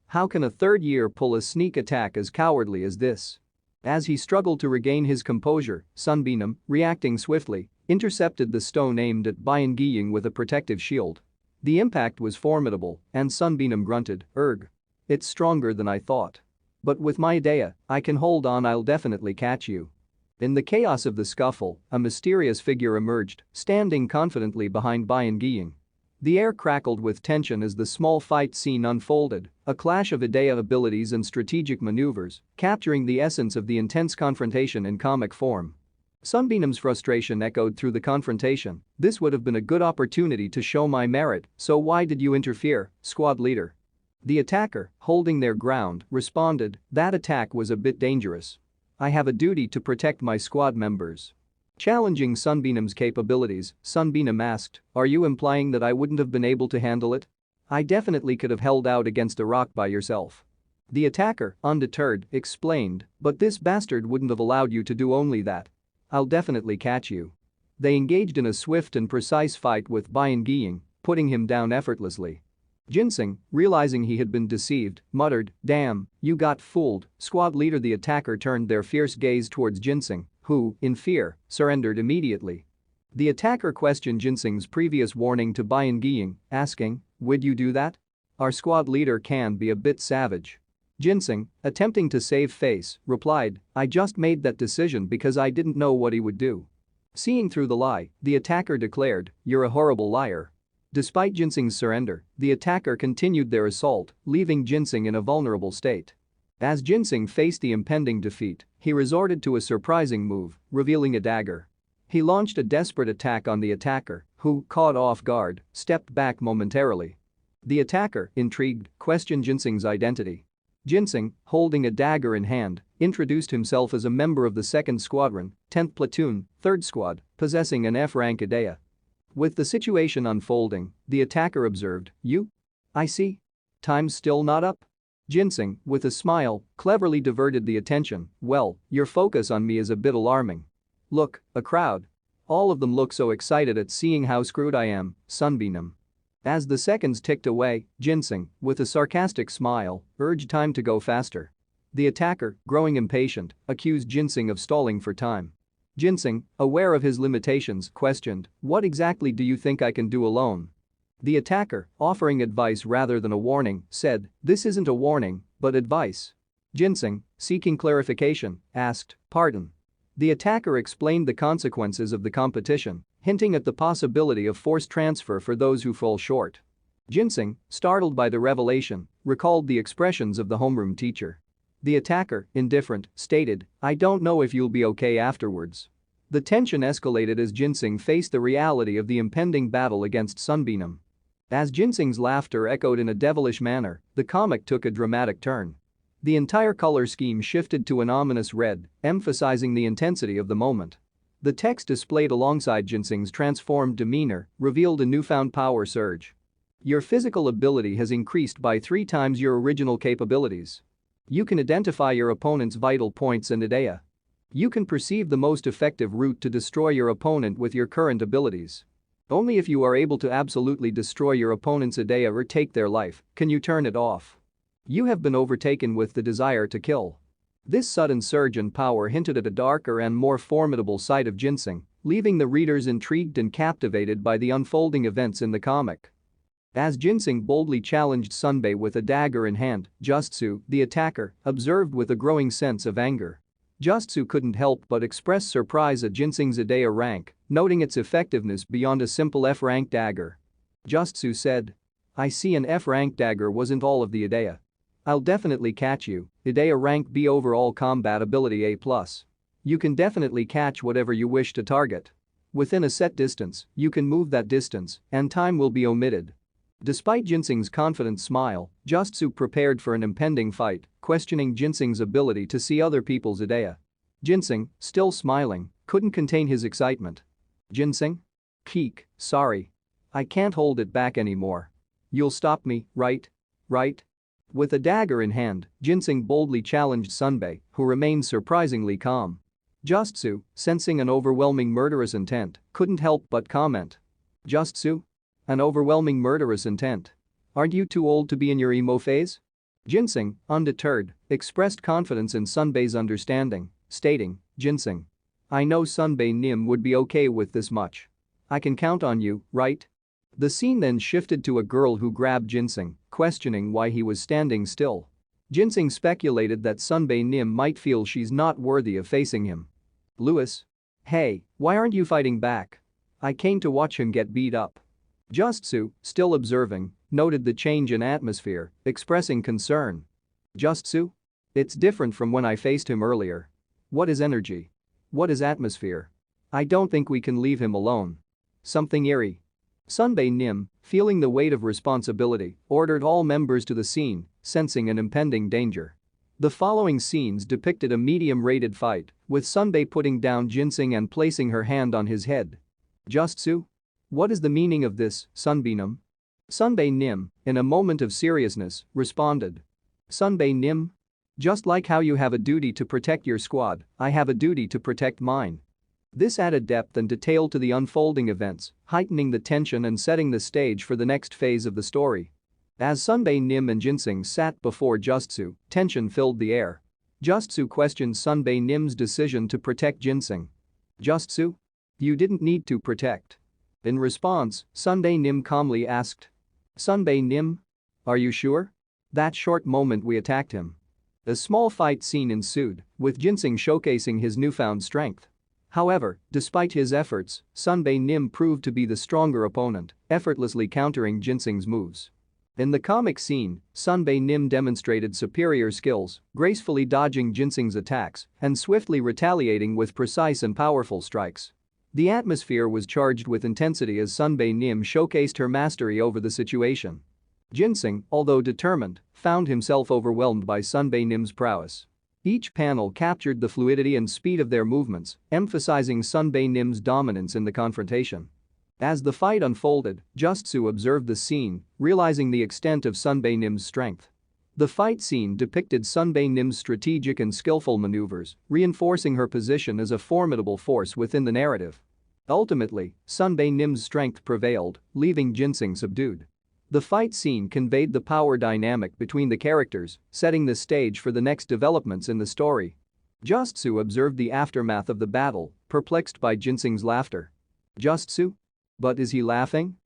Speaker 1: How can a third year pull a sneak attack as cowardly as this? As he struggled to regain his composure, Sunbeam, reacting swiftly, intercepted the stone aimed at Bayan Giying with a protective shield. The impact was formidable, and Sunbeam grunted, Erg. It's stronger than I thought. But with my Idea, I can hold on, I'll definitely catch you. In the chaos of the scuffle, a mysterious figure emerged, standing confidently behind Bayan Giying. The air crackled with tension as the small fight scene unfolded, a clash of Idea abilities and strategic maneuvers, capturing the essence of the intense confrontation in comic form. Sunbeam's frustration echoed through the confrontation. This would have been a good opportunity to show my merit, so why did you interfere, squad leader? The attacker, holding their ground, responded, that attack was a bit dangerous. I have a duty to protect my squad members. Challenging Sunbeam's capabilities, Sunbeam asked, are you implying that I wouldn't have been able to handle it? I definitely could have held out against a rock by yourself. The attacker, undeterred, explained, but this bastard wouldn't have allowed you to do only that. I'll definitely catch you. They engaged in a swift and precise fight with Byung-gi, putting him down effortlessly. Ginseng, realizing he had been deceived, muttered, damn, you got fooled, squad leader. The attacker turned their fierce gaze towards Ginseng, who, in fear, surrendered immediately. The attacker questioned Ginseng's previous warning to Byung-gi, asking, would you do that? Our squad leader can be a bit savage. Ginseng, attempting to save face, replied, I just made that decision because I didn't know what he would do. Seeing through the lie, the attacker declared, you're a horrible liar. Despite Ginseng's surrender, the attacker continued their assault, leaving Ginseng in a vulnerable state. As Ginseng faced the impending defeat, he resorted to a surprising move, revealing a dagger. He launched a desperate attack on the attacker, who, caught off guard, stepped back momentarily. The attacker, intrigued, questioned Ginseng's identity. Ginseng, holding a dagger in hand, introduced himself as a member of the 2nd Squadron, 10th Platoon, 3rd Squad, possessing an F-rank Idea. With the situation unfolding, the attacker observed, you? I see. Time's still not up? Ginseng, with a smile, cleverly diverted the attention, well, your focus on me is a bit alarming. Look, a crowd. All of them look so excited at seeing how screwed I am, Sunbeam. As the seconds ticked away, Ginseng, with a sarcastic smile, urged time to go faster. The attacker, growing impatient, accused Ginseng of stalling for time. Ginseng, aware of his limitations, questioned, what exactly do you think I can do alone? The attacker, offering advice rather than a warning, said, this isn't a warning, but advice. Ginseng, seeking clarification, asked, pardon. The attacker explained the consequences of the competition, hinting at the possibility of forced transfer for those who fall short. Ginseng, startled by the revelation, recalled the expressions of the homeroom teacher. The attacker, indifferent, stated, I don't know if you'll be okay afterwards. The tension escalated as Ginseng faced the reality of the impending battle against Sunbeam. As Ginseng's laughter echoed in a devilish manner, the comic took a dramatic turn. The entire color scheme shifted to an ominous red, emphasizing the intensity of the moment. The text displayed alongside Ginseng's transformed demeanor revealed a newfound power surge. Your physical ability has increased by 3 times your original capabilities. You can identify your opponent's vital points and idea. You can perceive the most effective route to destroy your opponent with your current abilities. Only if you are able to absolutely destroy your opponent's idea or take their life can you turn it off. You have been overtaken with the desire to kill. This sudden surge in power hinted at a darker and more formidable side of Ginseng, leaving the readers intrigued and captivated by the unfolding events in the comic. As Ginseng boldly challenged Sunbei with a dagger in hand, Justsu, the attacker, observed with a growing sense of anger. Justsu couldn't help but express surprise at Ginseng's idea rank, noting its effectiveness beyond a simple F-rank dagger. Justsu said, I see an F-rank dagger wasn't all of the idea. I'll definitely catch you, idea rank B overall combat ability A+. You can definitely catch whatever you wish to target. Within a set distance, you can move that distance, and time will be omitted. Despite Ginseng's confident smile, Justsu prepared for an impending fight, questioning Ginseng's ability to see other people's idea. Ginseng, still smiling, couldn't contain his excitement. Ginseng? Keek, sorry. I can't hold it back anymore. You'll stop me, right? Right? With a dagger in hand, Ginseng boldly challenged Sunbei, who remained surprisingly calm. Justsu, sensing an overwhelming murderous intent, couldn't help but comment. Justsu? An overwhelming murderous intent? Aren't you too old to be in your emo phase? Ginseng, undeterred, expressed confidence in Sunbei's understanding, stating, Ginseng. I know Sunbei Nim would be okay with this much. I can count on you, right? The scene then shifted to a girl who grabbed Ginseng, questioning why he was standing still. Ginseng speculated that Sunbei Nim might feel she's not worthy of facing him. Lewis? Hey, why aren't you fighting back? I came to watch him get beat up. Justsu, still observing, noted the change in atmosphere, expressing concern. Justsu? It's different from when I faced him earlier. What is energy? What is atmosphere? I don't think we can leave him alone. Something eerie. Sunbae Nim, feeling the weight of responsibility, ordered all members to the scene, sensing an impending danger. The following scenes depicted a medium-rated fight, with Sunbae putting down Ginseng and placing her hand on his head. Justsu? What is the meaning of this, Sunbae Nim? Sunbae Nim, in a moment of seriousness, responded. Sunbae Nim? Just like how you have a duty to protect your squad, I have a duty to protect mine. This added depth and detail to the unfolding events, heightening the tension and setting the stage for the next phase of the story. As Sunbae Nim and Ginseng sat before Justsu, tension filled the air. Justsu questioned Sunbae Nim's decision to protect Ginseng. Justsu? You didn't need to protect. In response, Sunbae Nim calmly asked. Sunbae Nim? Are you sure? That short moment we attacked him. A small fight scene ensued, with Ginseng showcasing his newfound strength. However, despite his efforts, Sunbae Nim proved to be the stronger opponent, effortlessly countering Ginseng's moves. In the comic scene, Sunbae Nim demonstrated superior skills, gracefully dodging Ginseng's attacks and swiftly retaliating with precise and powerful strikes. The atmosphere was charged with intensity as Sunbae Nim showcased her mastery over the situation. Ginseng, although determined, found himself overwhelmed by Sunbae Nim's prowess. Each panel captured the fluidity and speed of their movements, emphasizing Sunbae Nim's dominance in the confrontation. As the fight unfolded, Justsu observed the scene, realizing the extent of Sunbae Nim's strength. The fight scene depicted Sunbae Nim's strategic and skillful maneuvers, reinforcing her position as a formidable force within the narrative. Ultimately, Sunbae Nim's strength prevailed, leaving Ginseng subdued. The fight scene conveyed the power dynamic between the characters, setting the stage for the next developments in the story. Justsu observed the aftermath of the battle, perplexed by Ginseng's laughter. Justsu? But is he laughing?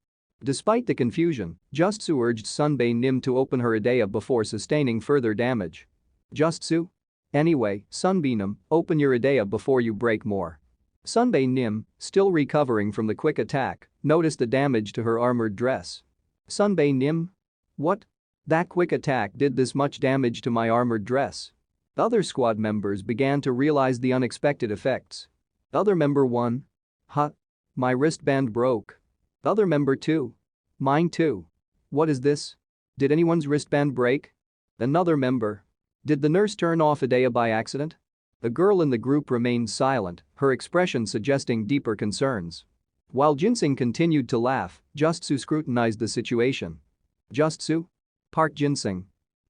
Speaker 1: Despite the confusion, Justsu urged Sunbae Nim to open her Idea before sustaining further damage. Justsu? Anyway, Sunbae Nim, open your Idea before you break more. Sunbae Nim, still recovering from the quick attack, noticed the damage to her armored dress. Sunbae Nim? What? That quick attack did this much damage to my armored dress? Other squad members began to realize the unexpected effects. Other member 1. Huh? My wristband broke. Other member 2. Mine too. What is this? Did anyone's wristband break? Another member. Did the nurse turn off Idea by accident? The girl in the group remained silent, her expression suggesting deeper concerns. While Ginseng continued to laugh, Justsu scrutinized the situation. Justsu? Park Ginseng.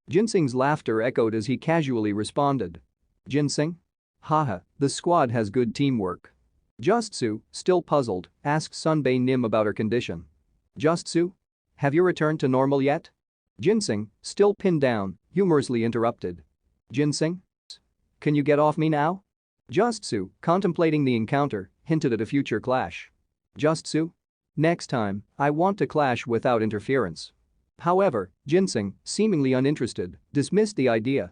Speaker 1: Ginseng's laughter echoed as he casually responded. Ginseng? Haha, the squad has good teamwork. Justsu, still puzzled, asked Sunbae Nim about her condition. Justsu? Have you returned to normal yet? Ginseng, still pinned down, humorously interrupted. Ginseng? Can you get off me now? Justsu, contemplating the encounter, hinted at a future clash. Justsu? Next time, I want to clash without interference. However, Ginseng, seemingly uninterested, dismissed the idea.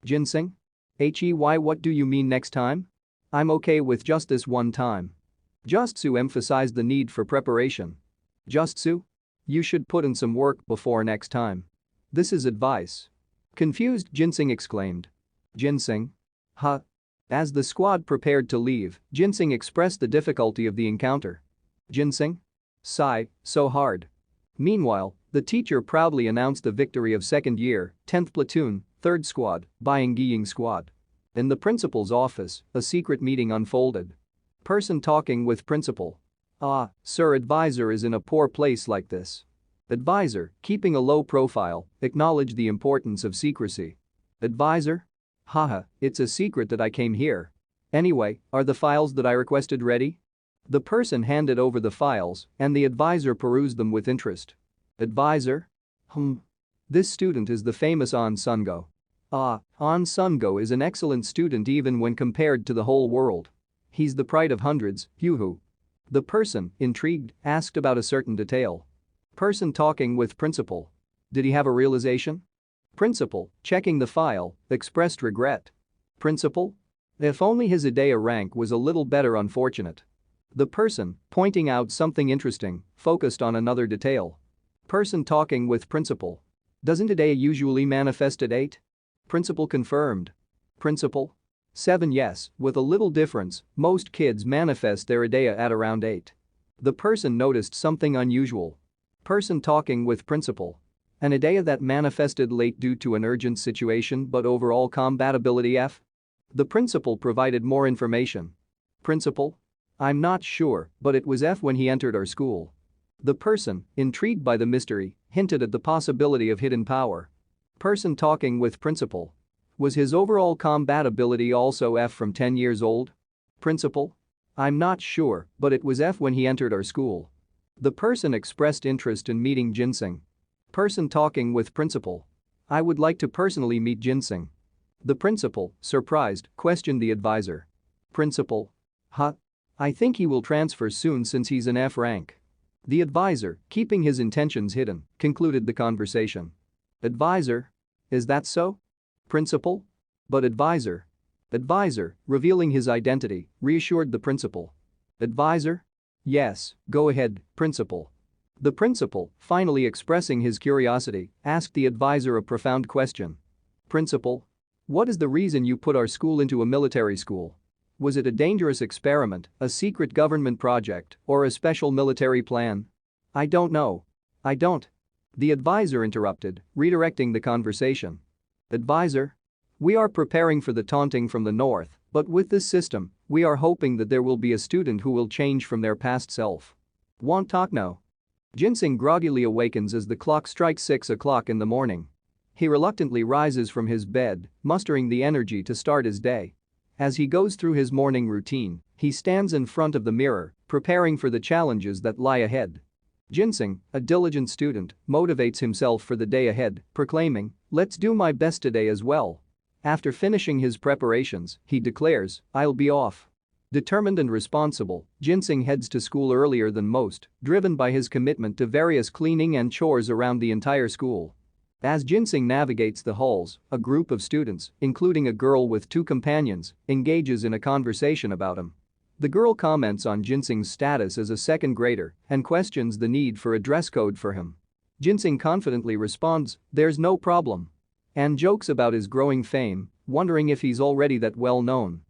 Speaker 1: Ginseng? What do you mean next time? I'm okay with just this one time. Justsu emphasized the need for preparation. Justsu? You should put in some work before next time. This is advice. Confused, Ginseng exclaimed. Ginseng? Huh? As the squad prepared to leave, Ginseng expressed the difficulty of the encounter. Ginseng? Sigh, so hard. Meanwhile, the teacher proudly announced the victory of 2nd year, 10th platoon, 3rd squad, Bying squad. In the principal's office, a secret meeting unfolded. Person talking with principal. Ah, sir, advisor is in a poor place like this. Advisor, keeping a low profile, acknowledged the importance of secrecy. Advisor? Haha, it's a secret that I came here. Anyway, are the files that I requested ready? The person handed over the files, and the advisor perused them with interest. Advisor? This student is the famous An Sungo. Ah, An Sungo is an excellent student even when compared to the whole world. He's the pride of hundreds, Yuhu. The person, intrigued, asked about a certain detail. Person talking with principal. Did he have a realization? Principal, checking the file, expressed regret. Principal? If only his Idea rank was a little better, unfortunate. The person, pointing out something interesting, focused on another detail. Person talking with principal. Doesn't Idea usually manifest at 8? Principal confirmed. Principal? 7 Yes, with a little difference, most kids manifest their idea at around 8. The person noticed something unusual. Person talking with principal. An idea that manifested late due to an urgent situation but overall compatibility F. The principal provided more information. Principal? I'm not sure, but it was F when he entered our school. The person, intrigued by the mystery, hinted at the possibility of hidden power. Person talking with principal. Was his overall compatibility also F from 10 years old? Principal? I'm not sure, but it was F when he entered our school. The person expressed interest in meeting Ginseng. Person talking with principal. I would like to personally meet Ginseng. The principal, surprised, questioned the advisor. Principal? Huh? I think he will transfer soon since he's in F rank. The advisor, keeping his intentions hidden, concluded the conversation. Advisor? Is that so? Principal? But advisor. Advisor, revealing his identity, reassured the principal. Advisor? Yes, go ahead, principal. The principal, finally expressing his curiosity, asked the advisor a profound question. Principal? What is the reason you put our school into a military school? Was it a dangerous experiment, a secret government project, or a special military plan? I don't know. I don't. The advisor interrupted, redirecting the conversation. Advisor? We are preparing for the taunting from the north, but with this system, we are hoping that there will be a student who will change from their past self. Want talk now? Ginseng groggily awakens as the clock strikes 6 o'clock in the morning. He reluctantly rises from his bed, mustering the energy to start his day. As he goes through his morning routine, he stands in front of the mirror, preparing for the challenges that lie ahead. Ginseng, a diligent student, motivates himself for the day ahead, proclaiming, "Let's do my best today as well." After finishing his preparations, he declares, "I'll be off." Determined and responsible, Ginseng heads to school earlier than most, driven by his commitment to various cleaning and chores around the entire school. As Ginseng navigates the halls, a group of students, including a girl with 2 companions, engages in a conversation about him. The girl comments on Ginseng's status as a second grader and questions the need for a dress code for him. Ginseng confidently responds, "There's no problem," and jokes about his growing fame, wondering if he's already that well known.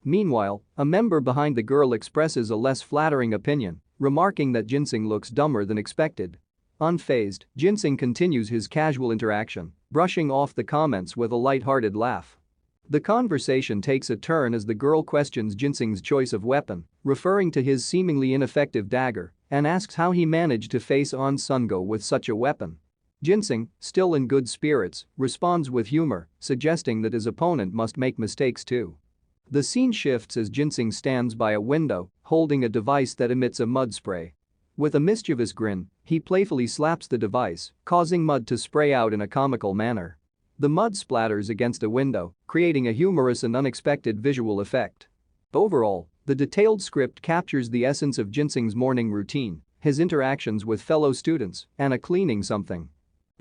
Speaker 1: Meanwhile, a member behind the girl expresses a less flattering opinion, remarking that Ginseng looks dumber than expected. Unfazed, Ginseng continues his casual interaction, brushing off the comments with a light-hearted laugh. The conversation takes a turn as the girl questions Ginseng's choice of weapon, referring to his seemingly ineffective dagger, and asks how he managed to face On Sungo with such a weapon. Ginseng, still in good spirits, responds with humor, suggesting that his opponent must make mistakes too. The scene shifts as Ginseng stands by a window, holding a device that emits a mud spray. With a mischievous grin, he playfully slaps the device, causing mud to spray out in a comical manner. The mud splatters against a window, creating a humorous and unexpected visual effect. Overall, the detailed script captures the essence of Ginseng's morning routine, his interactions with fellow students, and a cleaning something.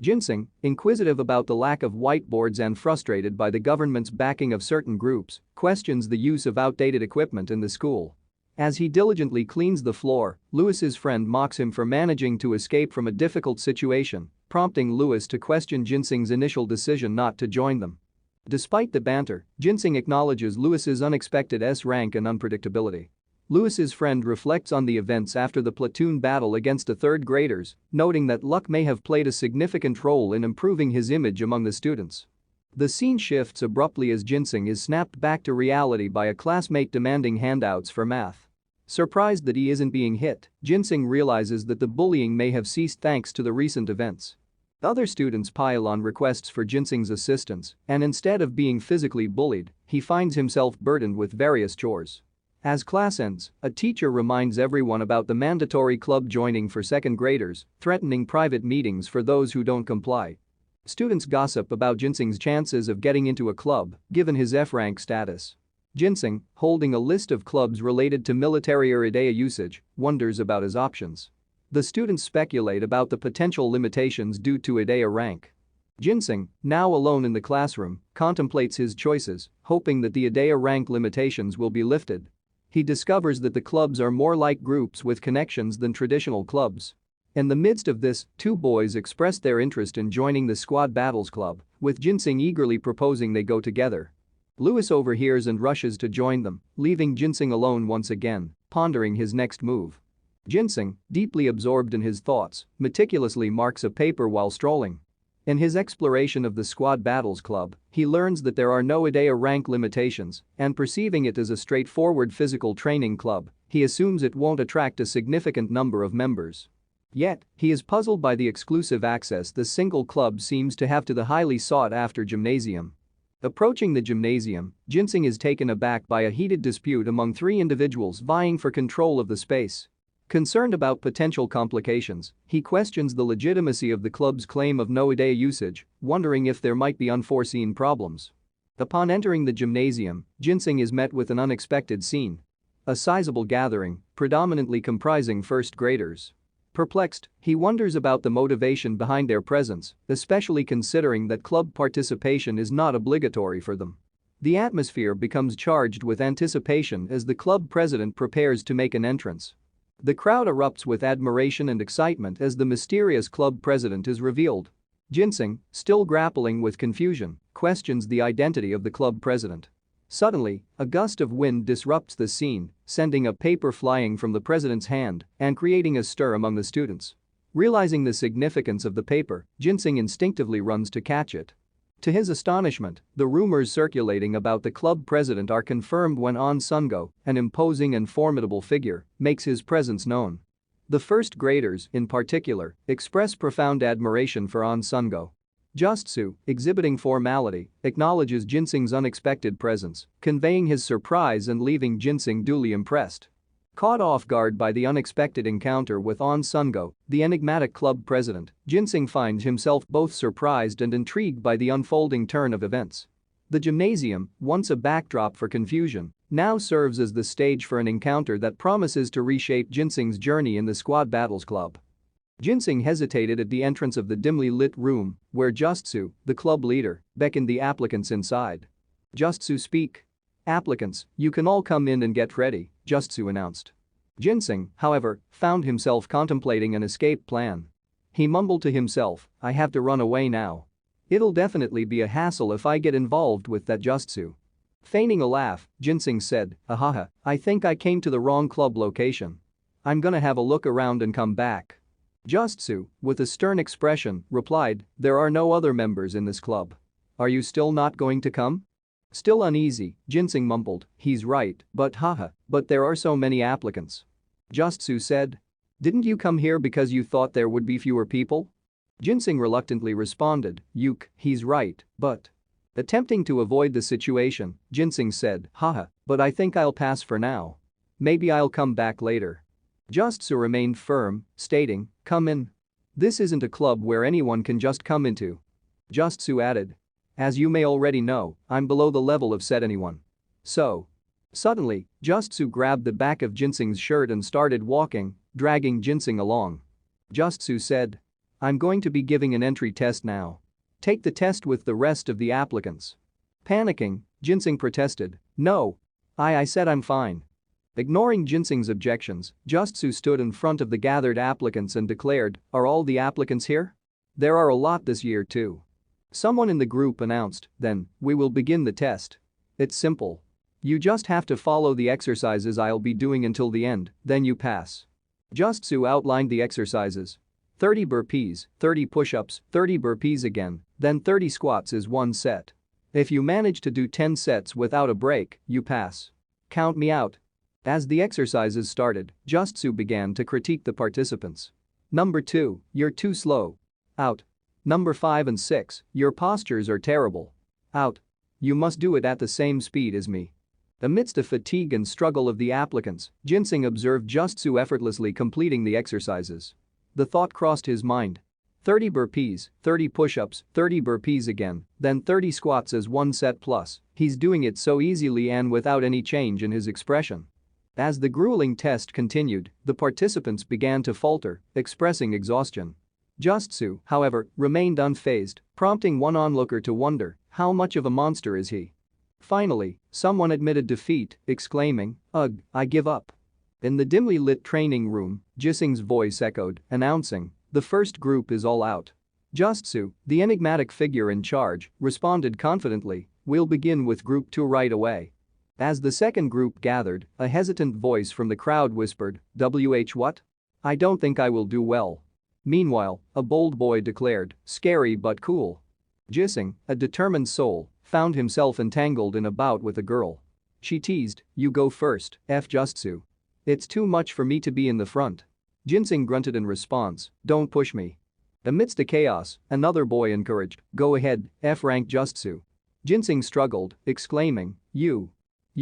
Speaker 1: Ginseng, inquisitive about the lack of whiteboards and frustrated by the government's backing of certain groups, questions the use of outdated equipment in the school. As he diligently cleans the floor, Lewis's friend mocks him for managing to escape from a difficult situation, prompting Lewis to question Ginseng's initial decision not to join them. Despite the banter, Ginseng acknowledges Lewis's unexpected S rank and unpredictability. Lewis's friend reflects on the events after the platoon battle against the third graders, noting that luck may have played a significant role in improving his image among the students. The scene shifts abruptly as Ginseng is snapped back to reality by a classmate demanding handouts for math. Surprised that he isn't being hit, Ginseng realizes that the bullying may have ceased thanks to the recent events. Other students pile on requests for Ginseng's assistance, and instead of being physically bullied, he finds himself burdened with various chores. As class ends, a teacher reminds everyone about the mandatory club joining for second graders, threatening private meetings for those who don't comply. Students gossip about Ginseng's chances of getting into a club, given his F-rank status. Ginseng, holding a list of clubs related to military or IDEA usage, wonders about his options. The students speculate about the potential limitations due to IDEA rank. Ginseng, now alone in the classroom, contemplates his choices, hoping that the IDEA rank limitations will be lifted. He discovers that the clubs are more like groups with connections than traditional clubs. In the midst of this, 2 boys express their interest in joining the Squad Battles Club, with Ginseng eagerly proposing they go together. Lewis overhears and rushes to join them, leaving Ginseng alone once again, pondering his next move. Ginseng, deeply absorbed in his thoughts, meticulously marks a paper while strolling. In his exploration of the Squad Battles Club, he learns that there are no IDEA rank limitations, and perceiving it as a straightforward physical training club, he assumes it won't attract a significant number of members. Yet, he is puzzled by the exclusive access the single club seems to have to the highly sought-after gymnasium. Approaching the gymnasium, Ginseng is taken aback by a heated dispute among three individuals vying for control of the space. Concerned about potential complications, he questions the legitimacy of the club's claim of no IDEA usage, wondering if there might be unforeseen problems. Upon entering the gymnasium, Ginseng is met with an unexpected scene. A sizable gathering, predominantly comprising first graders. Perplexed, he wonders about the motivation behind their presence, especially considering that club participation is not obligatory for them. The atmosphere becomes charged with anticipation as the club president prepares to make an entrance. The crowd erupts with admiration and excitement as the mysterious club president is revealed. Ginseng, still grappling with confusion, questions the identity of the club president. Suddenly, a gust of wind disrupts the scene, sending a paper flying from the president's hand and creating a stir among the students. Realizing the significance of the paper, Ginseng instinctively runs to catch it. To his astonishment, the rumors circulating about the club president are confirmed when An Sungo, an imposing and formidable figure, makes his presence known. The first graders, in particular, express profound admiration for An Sungo. Justsu, exhibiting formality, acknowledges Ginseng's unexpected presence, conveying his surprise and leaving Ginseng duly impressed. Caught off guard by the unexpected encounter with An Sungo, the enigmatic club president, Ginseng finds himself both surprised and intrigued by the unfolding turn of events. The gymnasium, once a backdrop for confusion, now serves as the stage for an encounter that promises to reshape Ginseng's journey in the Squad Battles Club. Ginseng hesitated at the entrance of the dimly lit room, where Justsu, the club leader, beckoned the applicants inside. Justsu speak. Applicants, you can all come in and get ready, Justsu announced. Ginseng, however, found himself contemplating an escape plan. He mumbled to himself, I have to run away now. It'll definitely be a hassle if I get involved with that Justsu. Feigning a laugh, Ginseng said, ahaha, I think I came to the wrong club location. I'm gonna have a look around and come back. Justsu, with a stern expression, replied, there are no other members in this club. Are you still not going to come? Still uneasy, Ginseng mumbled, he's right, but there are so many applicants. Justsu said. Didn't you come here because you thought there would be fewer people? Ginseng reluctantly responded, he's right, but. Attempting to avoid the situation, Ginseng said, but I think I'll pass for now. Maybe I'll come back later. Justsu remained firm, stating, come in. This isn't a club where anyone can just come into. Justsu added. As you may already know, I'm below the level of said anyone. So. Suddenly, Justsu grabbed the back of Ginseng's shirt and started walking, dragging Ginseng along. Justsu said. I'm going to be giving an entry test now. Take the test with the rest of the applicants. Panicking, Ginseng protested, no. I said I'm fine. Ignoring Ginseng's objections, Justsu stood in front of the gathered applicants and declared, are all the applicants here? There are a lot this year too. Someone in the group announced, then, we will begin the test. It's simple. You just have to follow the exercises I'll be doing until the end, then you pass. Justsu outlined the exercises. 30 burpees, 30 push-ups, 30 burpees again, then 30 squats is one set. If you manage to do 10 sets without a break, you pass. Count me out. As the exercises started, Justsu began to critique the participants. Number 2, you're too slow. Out. Number 5 and 6, your postures are terrible. Out. You must do it at the same speed as me. Amidst the fatigue and struggle of the applicants, Ginseng observed Justsu effortlessly completing the exercises. The thought crossed his mind. 30 burpees, 30 push-ups, 30 burpees again, then 30 squats as one set plus, he's doing it so easily and without any change in his expression. As the grueling test continued, the participants began to falter, expressing exhaustion. Justsu, however, remained unfazed, prompting one onlooker to wonder, how much of a monster is he? Finally, someone admitted defeat, exclaiming, ugh, I give up. In the dimly lit training room, Ginseng's voice echoed, announcing, the first group is all out. Justsu, the enigmatic figure in charge, responded confidently, We'll begin with group 2 right away. As the second group gathered, a hesitant voice from the crowd whispered, what? I don't think I will do well. Meanwhile, a bold boy declared, scary but cool. Jisung, a determined soul, found himself entangled in a bout with a girl. She teased, you go first, Justsu. It's too much for me to be in the front. Jinsung grunted in response, don't push me. Amidst the chaos, another boy encouraged, go ahead, rank Justsu. Jinsung struggled, exclaiming, you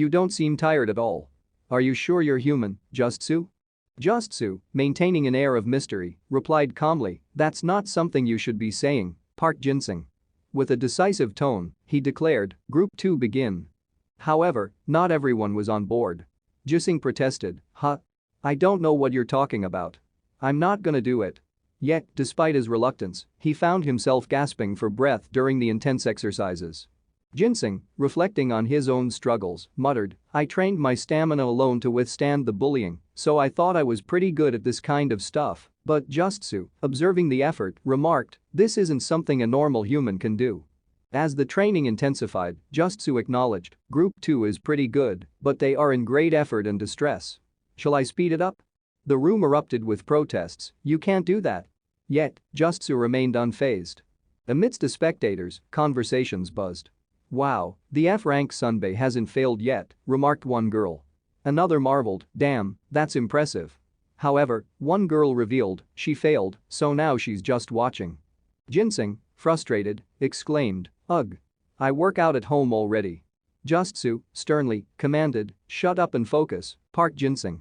Speaker 1: don't seem tired at all. Are you sure you're human, Justsu? Justsu, maintaining an air of mystery, replied calmly, that's not something you should be saying, Park Jinsung. With a decisive tone, he declared, Group 2 begin. However, not everyone was on board. Jisung protested, I don't know what you're talking about. I'm not gonna do it. Yet, despite his reluctance, he found himself gasping for breath during the intense exercises. Jinsung, reflecting on his own struggles, muttered, I trained my stamina alone to withstand the bullying, so I thought I was pretty good at this kind of stuff, but Justsu, observing the effort, remarked, this isn't something a normal human can do. As the training intensified, Justsu acknowledged, Group 2 is pretty good, but they are in great effort and distress. Shall I speed it up? The room erupted with protests, you can't do that. Yet, Justsu remained unfazed. Amidst the spectators, conversations buzzed. Wow, the F-rank Sunbae hasn't failed yet, remarked one girl. Another marveled, damn, that's impressive. However, one girl revealed, she failed, so now she's just watching. Jinsung, frustrated, exclaimed, ugh. I work out at home already. Justsu, sternly, commanded, shut up and focus, Park Jinsung.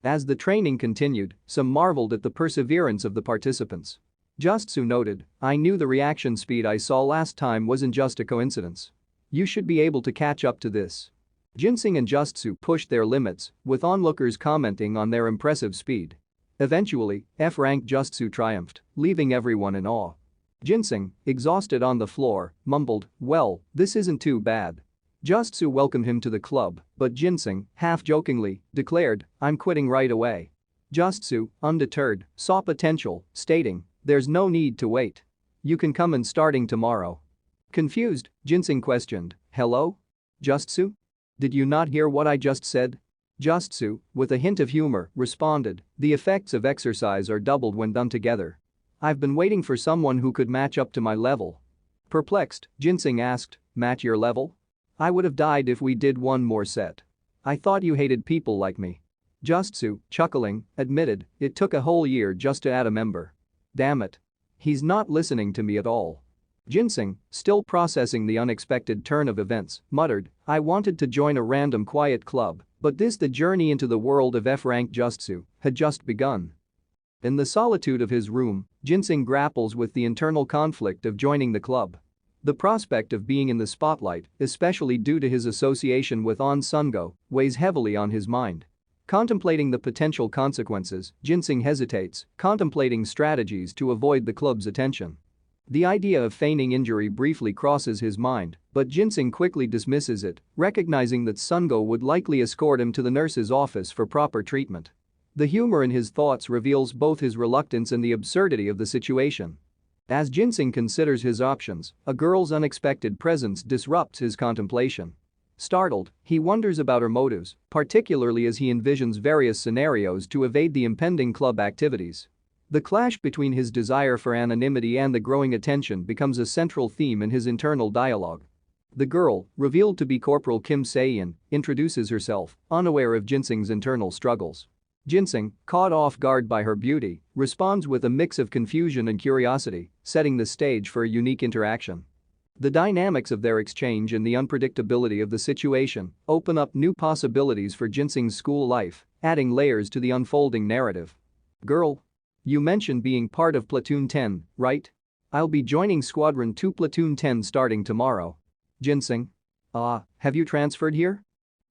Speaker 1: As the training continued, some marveled at the perseverance of the participants. Justsu noted, I knew the reaction speed I saw last time wasn't just a coincidence. You should be able to catch up to this. Jinsung and Justsu pushed their limits, with onlookers commenting on their impressive speed. Eventually, F-rank Justsu triumphed, leaving everyone in awe. Jinsung, exhausted on the floor, mumbled, well, this isn't too bad. Justsu welcomed him to the club, but Jinsung, half-jokingly, declared, I'm quitting right away. Justsu, undeterred, saw potential, stating, there's no need to wait. You can come in starting tomorrow. Confused, Jinsung questioned, hello? Justsu? Did you not hear what I just said? Justsu, with a hint of humor, responded, the effects of exercise are doubled when done together. I've been waiting for someone who could match up to my level. Perplexed, Jinsung asked, match your level? I would have died if we did one more set. I thought you hated people like me. Justsu, chuckling, admitted, it took a whole year just to add a member. Damn it. He's not listening to me at all. Jinsung, still processing the unexpected turn of events, muttered, I wanted to join a random quiet club, but the journey into the world of F-rank Justsu had just begun. In the solitude of his room, Jinsung grapples with the internal conflict of joining the club. The prospect of being in the spotlight, especially due to his association with On Sungo, weighs heavily on his mind. Contemplating the potential consequences, Jinsung hesitates, contemplating strategies to avoid the club's attention. The idea of feigning injury briefly crosses his mind, but Jinsung quickly dismisses it, recognizing that Sungo would likely escort him to the nurse's office for proper treatment. The humor in his thoughts reveals both his reluctance and the absurdity of the situation. As Jinsung considers his options, a girl's unexpected presence disrupts his contemplation. Startled, he wonders about her motives, particularly as he envisions various scenarios to evade the impending club activities. The clash between his desire for anonymity and the growing attention becomes a central theme in his internal dialogue. The girl, revealed to be Corporal Kim Se-in, introduces herself, unaware of Jinsung's internal struggles. Jinsung, caught off guard by her beauty, responds with a mix of confusion and curiosity, setting the stage for a unique interaction. The dynamics of their exchange and the unpredictability of the situation open up new possibilities for Jinsung's school life, adding layers to the unfolding narrative. Girl. You mentioned being part of Platoon 10, right? I'll be joining Squadron 2 Platoon 10 starting tomorrow. Jinsung. Have you transferred here?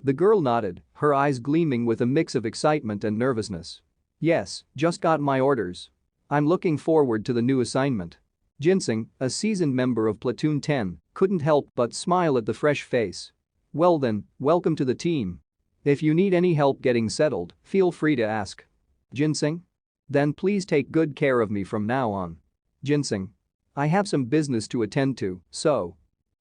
Speaker 1: The girl nodded, her eyes gleaming with a mix of excitement and nervousness. Yes, just got my orders. I'm looking forward to the new assignment. Jinsung, a seasoned member of Platoon 10, couldn't help but smile at the fresh face. Well then, welcome to the team. If you need any help getting settled, feel free to ask. Jinsung? Then please take good care of me from now on. Jinsung. I have some business to attend to, so.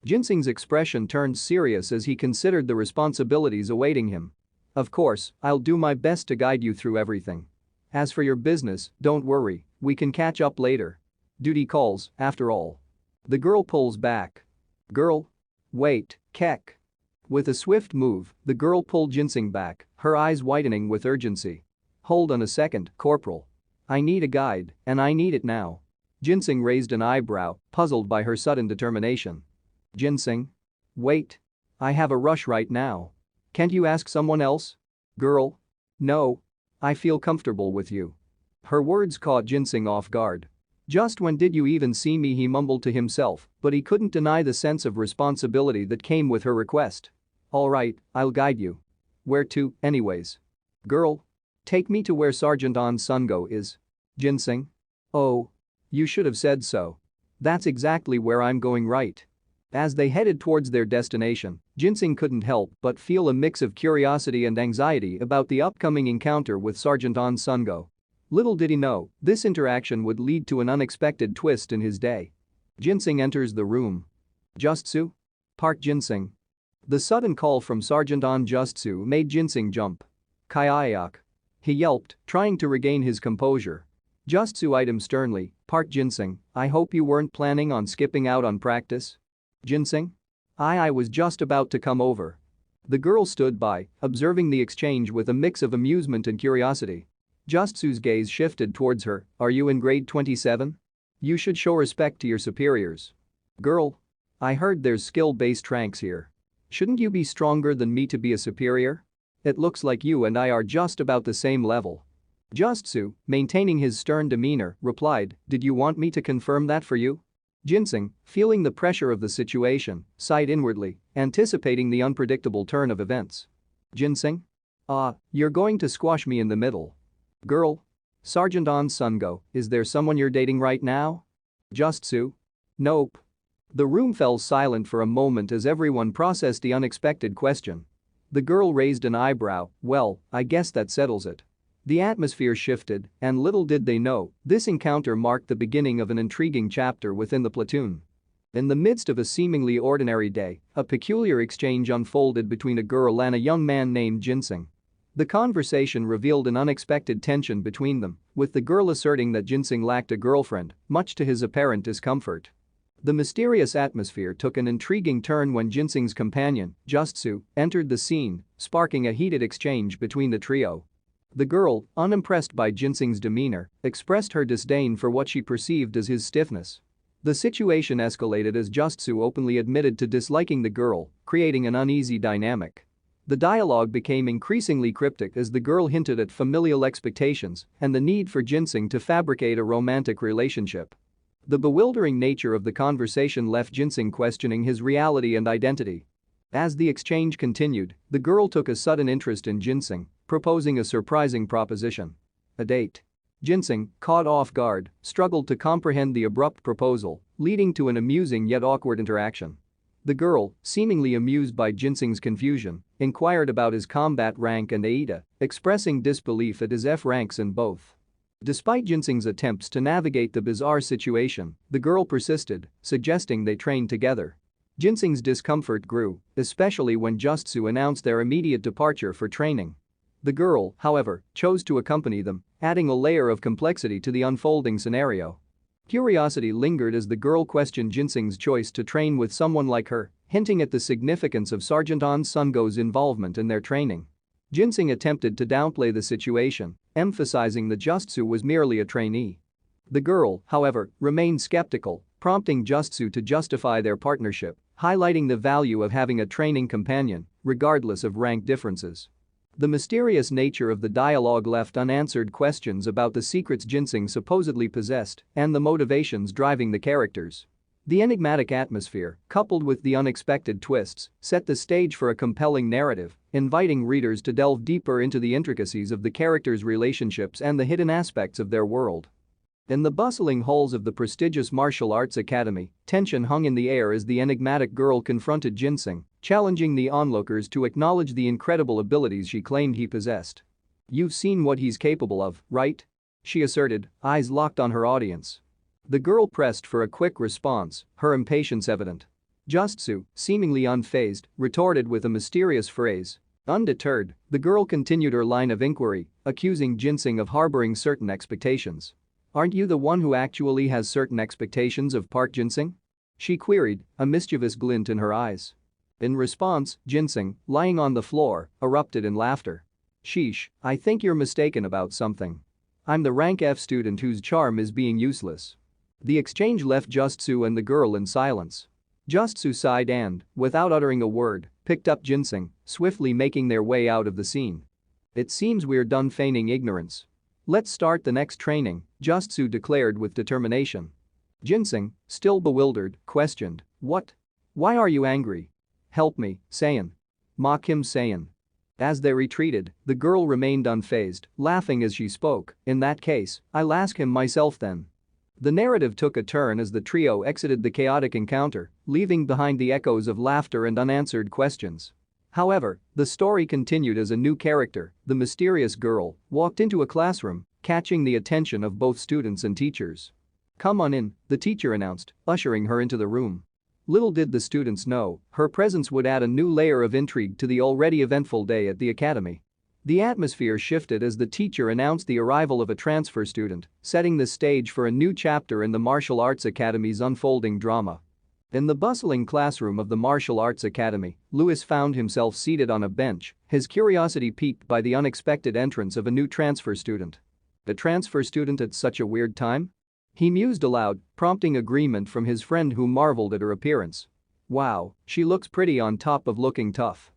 Speaker 1: Jinsing's expression turned serious as he considered the responsibilities awaiting him. Of course, I'll do my best to guide you through everything. As for your business, don't worry, we can catch up later. Duty calls, after all. The girl pulls back. Girl? Wait, Kek. With a swift move, the girl pulled Jinsing back, her eyes widening with urgency. Hold on a second, Corporal. I need a guide, and I need it now. Jinsing raised an eyebrow, puzzled by her sudden determination. Jinsing? Wait. I have a rush right now. Can't you ask someone else? Girl? No. I feel comfortable with you. Her words caught Jinsing off guard. Just when did you even see me, he mumbled to himself, but he couldn't deny the sense of responsibility that came with her request. Alright, I'll guide you. Where to, anyways? Girl? Take me to where Sergeant On Sungo is. Jinsing? Oh. You should have said so. That's exactly where I'm going right. As they headed towards their destination, Jinsing couldn't help but feel a mix of curiosity and anxiety about the upcoming encounter with Sergeant On Sungo. Little did he know, this interaction would lead to an unexpected twist in his day. Jinsing enters the room. Justsu? Park Jinsing. The sudden call from Sergeant On Justsu made Jinsing jump. Kaiayak. He yelped, trying to regain his composure. Justsu eyed him sternly. Park Jinsing, I hope you weren't planning on skipping out on practice? Jinsing? I was just about to come over. The girl stood by, observing the exchange with a mix of amusement and curiosity. Justsu's gaze shifted towards her. Are you in grade 27? You should show respect to your superiors. Girl? I heard there's skill-based ranks here. Shouldn't you be stronger than me to be a superior? It looks like you and I are just about the same level. Justsu, maintaining his stern demeanor, replied, did you want me to confirm that for you? Jinsing, feeling the pressure of the situation, sighed inwardly, anticipating the unpredictable turn of events. Jinsing? You're going to squash me in the middle. Girl? Sergeant On Sungo, is there someone you're dating right now? Justsu? Nope. The room fell silent for a moment as everyone processed the unexpected question. The girl raised an eyebrow. Well, I guess that settles it. The atmosphere shifted, and little did they know, this encounter marked the beginning of an intriguing chapter within the platoon. In the midst of a seemingly ordinary day, a peculiar exchange unfolded between a girl and a young man named Jinsing. The conversation revealed an unexpected tension between them, with the girl asserting that Jinsing lacked a girlfriend, much to his apparent discomfort. The mysterious atmosphere took an intriguing turn when Jinsing's companion, Justsu, entered the scene, sparking a heated exchange between the trio. The girl, unimpressed by Jinsing's demeanor, expressed her disdain for what she perceived as his stiffness. The situation escalated as Justsu openly admitted to disliking the girl, creating an uneasy dynamic. The dialogue became increasingly cryptic as the girl hinted at familial expectations and the need for Jinsing to fabricate a romantic relationship. The bewildering nature of the conversation left Jinsing questioning his reality and identity. As the exchange continued, the girl took a sudden interest in Jinsing, proposing a surprising proposition. A date. Jinsing, caught off guard, struggled to comprehend the abrupt proposal, leading to an amusing yet awkward interaction. The girl, seemingly amused by Jinsing's confusion, inquired about his combat rank and Aida, expressing disbelief at his F ranks in both. Despite Jinsing's attempts to navigate the bizarre situation, the girl persisted, suggesting they train together. Jinsing's discomfort grew, especially when Justsu announced their immediate departure for training. The girl, however, chose to accompany them, adding a layer of complexity to the unfolding scenario. Curiosity lingered as the girl questioned Jinsing's choice to train with someone like her, hinting at the significance of Sergeant On Sungo's involvement in their training. Jinsing attempted to downplay the situation, emphasizing that Justsu was merely a trainee. The girl, however, remained skeptical, prompting Justsu to justify their partnership, highlighting the value of having a training companion, regardless of rank differences. The mysterious nature of the dialogue left unanswered questions about the secrets Jinsing supposedly possessed and the motivations driving the characters. The enigmatic atmosphere, coupled with the unexpected twists, set the stage for a compelling narrative, inviting readers to delve deeper into the intricacies of the characters' relationships and the hidden aspects of their world. In the bustling halls of the prestigious martial arts academy, tension hung in the air as the enigmatic girl confronted Jinsing, challenging the onlookers to acknowledge the incredible abilities she claimed he possessed. You've seen what he's capable of, right? She asserted, eyes locked on her audience. The girl pressed for a quick response, her impatience evident. Justsu, seemingly unfazed, retorted with a mysterious phrase. Undeterred, the girl continued her line of inquiry, accusing Ginseng of harboring certain expectations. Aren't you the one who actually has certain expectations of Park Ginseng? She queried, a mischievous glint in her eyes. In response, Ginseng, lying on the floor, erupted in laughter. Sheesh, I think you're mistaken about something. I'm the rank F student whose charm is being useless. The exchange left Justsu and the girl in silence. Justsu sighed and, without uttering a word, picked up Ginseng, swiftly making their way out of the scene. It seems we're done feigning ignorance. Let's start the next training, Justsu declared with determination. Ginseng, still bewildered, questioned, what? Why are you angry? Help me, Saiyan. Ma Kim Saiyan. As they retreated, the girl remained unfazed, laughing as she spoke, in that case, I'll ask him myself then. The narrative took a turn as the trio exited the chaotic encounter, leaving behind the echoes of laughter and unanswered questions. However, the story continued as a new character, the mysterious girl, walked into a classroom, catching the attention of both students and teachers. Come on in, the teacher announced, ushering her into the room. Little did the students know, her presence would add a new layer of intrigue to the already eventful day at the academy. The atmosphere shifted as the teacher announced the arrival of a transfer student, setting the stage for a new chapter in the Martial Arts Academy's unfolding drama. In the bustling classroom of the Martial Arts Academy, Louis found himself seated on a bench, his curiosity piqued by the unexpected entrance of a new transfer student. A transfer student at such a weird time? He mused aloud, prompting agreement from his friend who marveled at her appearance. Wow, she looks pretty on top of looking tough.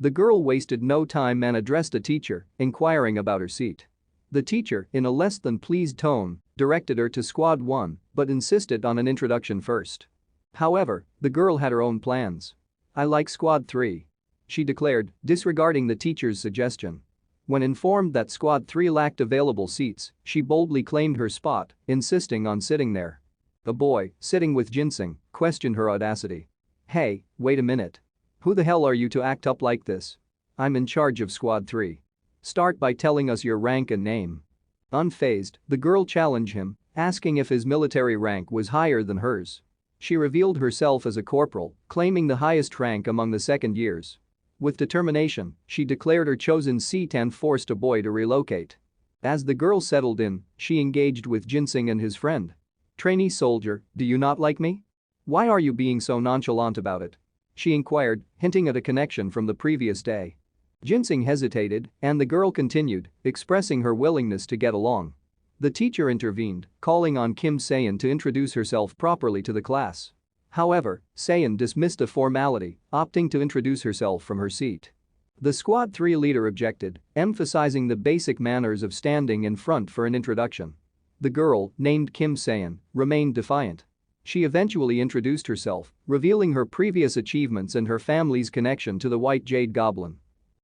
Speaker 1: The girl wasted no time and addressed a teacher, inquiring about her seat. The teacher, in a less than pleased tone, directed her to Squad 1 but insisted on an introduction first. However, the girl had her own plans. I like Squad 3. She declared, disregarding the teacher's suggestion. When informed that Squad 3 lacked available seats, she boldly claimed her spot, insisting on sitting there. A boy, sitting with Ginseng, questioned her audacity. Hey, wait a minute. Who the hell are you to act up like this? I'm in charge of Squad 3. Start by telling us your rank and name. Unfazed, the girl challenged him, asking if his military rank was higher than hers. She revealed herself as a corporal, claiming the highest rank among the second years. With determination, she declared her chosen seat and forced a boy to relocate. As the girl settled in, she engaged with Ginseng and his friend. Trainee soldier, do you not like me? Why are you being so nonchalant about it? She inquired, hinting at a connection from the previous day. Ginseng hesitated, and the girl continued, expressing her willingness to get along. The teacher intervened, calling on Kim Saiyan to introduce herself properly to the class. However, Saiyan dismissed the formality, opting to introduce herself from her seat. The Squad 3 leader objected, emphasizing the basic manners of standing in front for an introduction. The girl, named Kim Saiyan, remained defiant. She eventually introduced herself, revealing her previous achievements and her family's connection to the White Jade Goblin.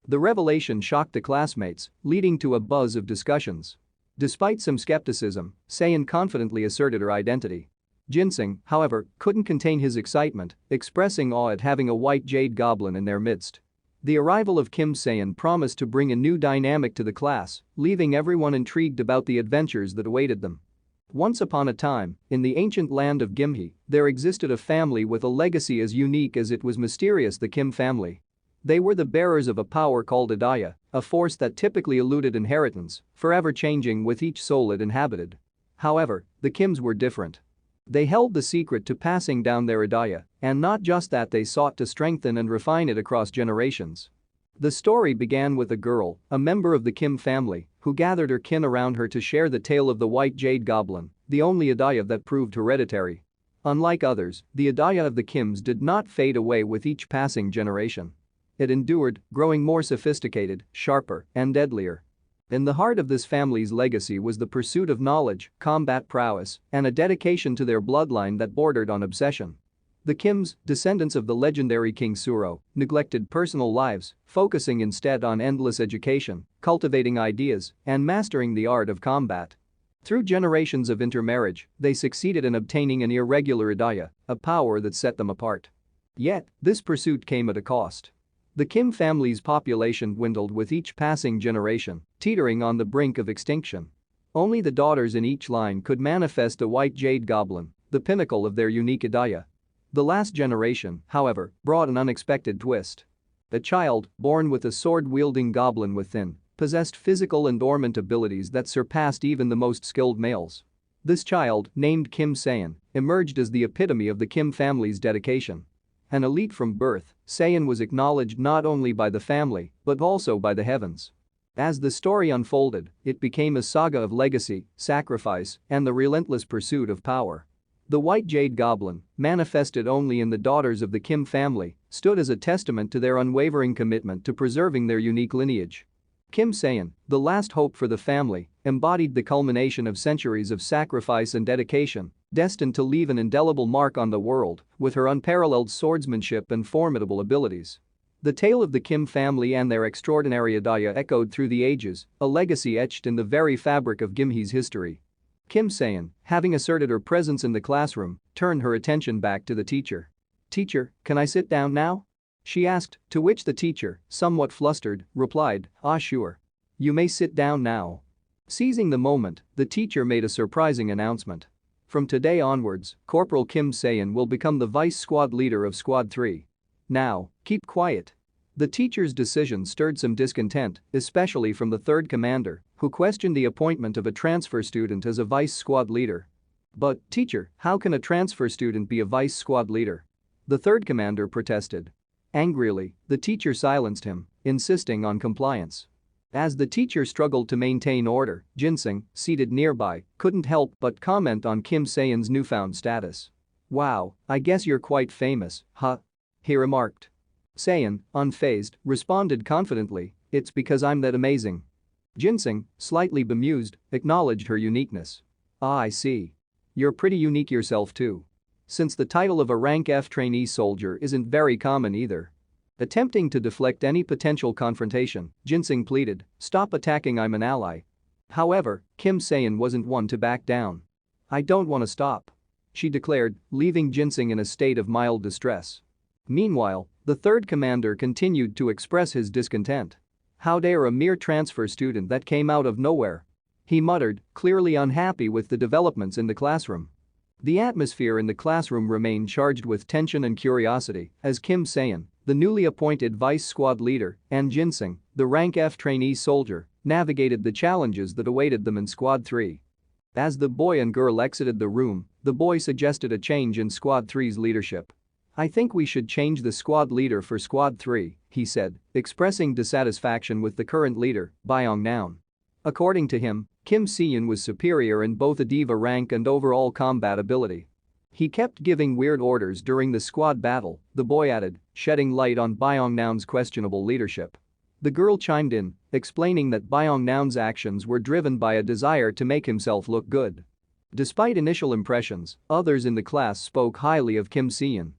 Speaker 1: The revelation shocked the classmates, leading to a buzz of discussions. Despite some skepticism, Saiyan confidently asserted her identity. Ginseng, however, couldn't contain his excitement, expressing awe at having a White Jade Goblin in their midst. The arrival of Kim Saiyan promised to bring a new dynamic to the class, leaving everyone intrigued about the adventures that awaited them. Once upon a time, in the ancient land of Gimhe, there existed a family with a legacy as unique as it was mysterious, the Kim family. They were the bearers of a power called Adaya, a force that typically eluded inheritance, forever changing with each soul it inhabited. However, the Kims were different. They held the secret to passing down their Adaya, and not just that, they sought to strengthen and refine it across generations. The story began with a girl, a member of the Kim family, who gathered her kin around her to share the tale of the White Jade Goblin, the only Adaya that proved hereditary. Unlike others, the Adaya of the Kims did not fade away with each passing generation. It endured, growing more sophisticated, sharper, and deadlier. In the heart of this family's legacy was the pursuit of knowledge, combat prowess, and a dedication to their bloodline that bordered on obsession. The Kims, descendants of the legendary King Suro, neglected personal lives, focusing instead on endless education, cultivating ideas, and mastering the art of combat. Through generations of intermarriage, they succeeded in obtaining an irregular Adaya, a power that set them apart. Yet, this pursuit came at a cost. The Kim family's population dwindled with each passing generation, teetering on the brink of extinction. Only the daughters in each line could manifest a White Jade Goblin, the pinnacle of their unique Adaya. The last generation, however, brought an unexpected twist. A child, born with a sword-wielding goblin within, possessed physical and dormant abilities that surpassed even the most skilled males. This child, named Kim Sayan, emerged as the epitome of the Kim family's dedication. An elite from birth, Sayan was acknowledged not only by the family but also by the heavens. As the story unfolded, it became a saga of legacy, sacrifice, and the relentless pursuit of power. The White Jade Goblin, manifested only in the daughters of the Kim family, stood as a testament to their unwavering commitment to preserving their unique lineage. Kim Sayan, the last hope for the family, embodied the culmination of centuries of sacrifice and dedication, destined to leave an indelible mark on the world with her unparalleled swordsmanship and formidable abilities. The tale of the Kim family and their extraordinary adaya echoed through the ages, a legacy etched in the very fabric of Gimhe's history. Kim Sayan, having asserted her presence in the classroom, turned her attention back to the teacher. "Teacher, can I sit down now?" she asked, to which the teacher, somewhat flustered, replied, "Ah, sure. You may sit down now." Seizing the moment, the teacher made a surprising announcement. From today onwards, Corporal Kim Sayan will become the vice squad leader of Squad 3. Now, keep quiet. The teacher's decision stirred some discontent, especially from the third commander, who questioned the appointment of a transfer student as a vice squad leader. "But, teacher, how can a transfer student be a vice squad leader?" the third commander protested. Angrily, the teacher silenced him, insisting on compliance. As the teacher struggled to maintain order, Ginseng, seated nearby, couldn't help but comment on Kim Sayan's newfound status. "Wow, I guess you're quite famous, huh?" he remarked. Sayan, unfazed, responded confidently, "It's because I'm that amazing." Ginseng, slightly bemused, acknowledged her uniqueness. "Ah, I see. You're pretty unique yourself too. Since the title of a rank F trainee soldier isn't very common either." Attempting to deflect any potential confrontation, Ginseng pleaded, "Stop attacking, I'm an ally." However, Kim Sayan wasn't one to back down. "I don't want to stop," she declared, leaving Ginseng in a state of mild distress. Meanwhile, the third commander continued to express his discontent. "How dare a mere transfer student that came out of nowhere?" he muttered, clearly unhappy with the developments in the classroom. The atmosphere in the classroom remained charged with tension and curiosity as Kim Sayan, the newly appointed vice squad leader, and Ginseng, the rank F trainee soldier, navigated the challenges that awaited them in Squad 3. As the boy and girl exited the room, the boy suggested a change in Squad 3's leadership. "I think we should change the squad leader for Squad 3, he said, expressing dissatisfaction with the current leader, Byong Noun. According to him, Kim Sayan was superior in both a diva rank and overall combat ability. He kept giving weird orders during the squad battle, the boy added, shedding light on Byong Noun's questionable leadership. The girl chimed in, explaining that Byong Noun's actions were driven by a desire to make himself look good. Despite initial impressions, others in the class spoke highly of Kim Sayan.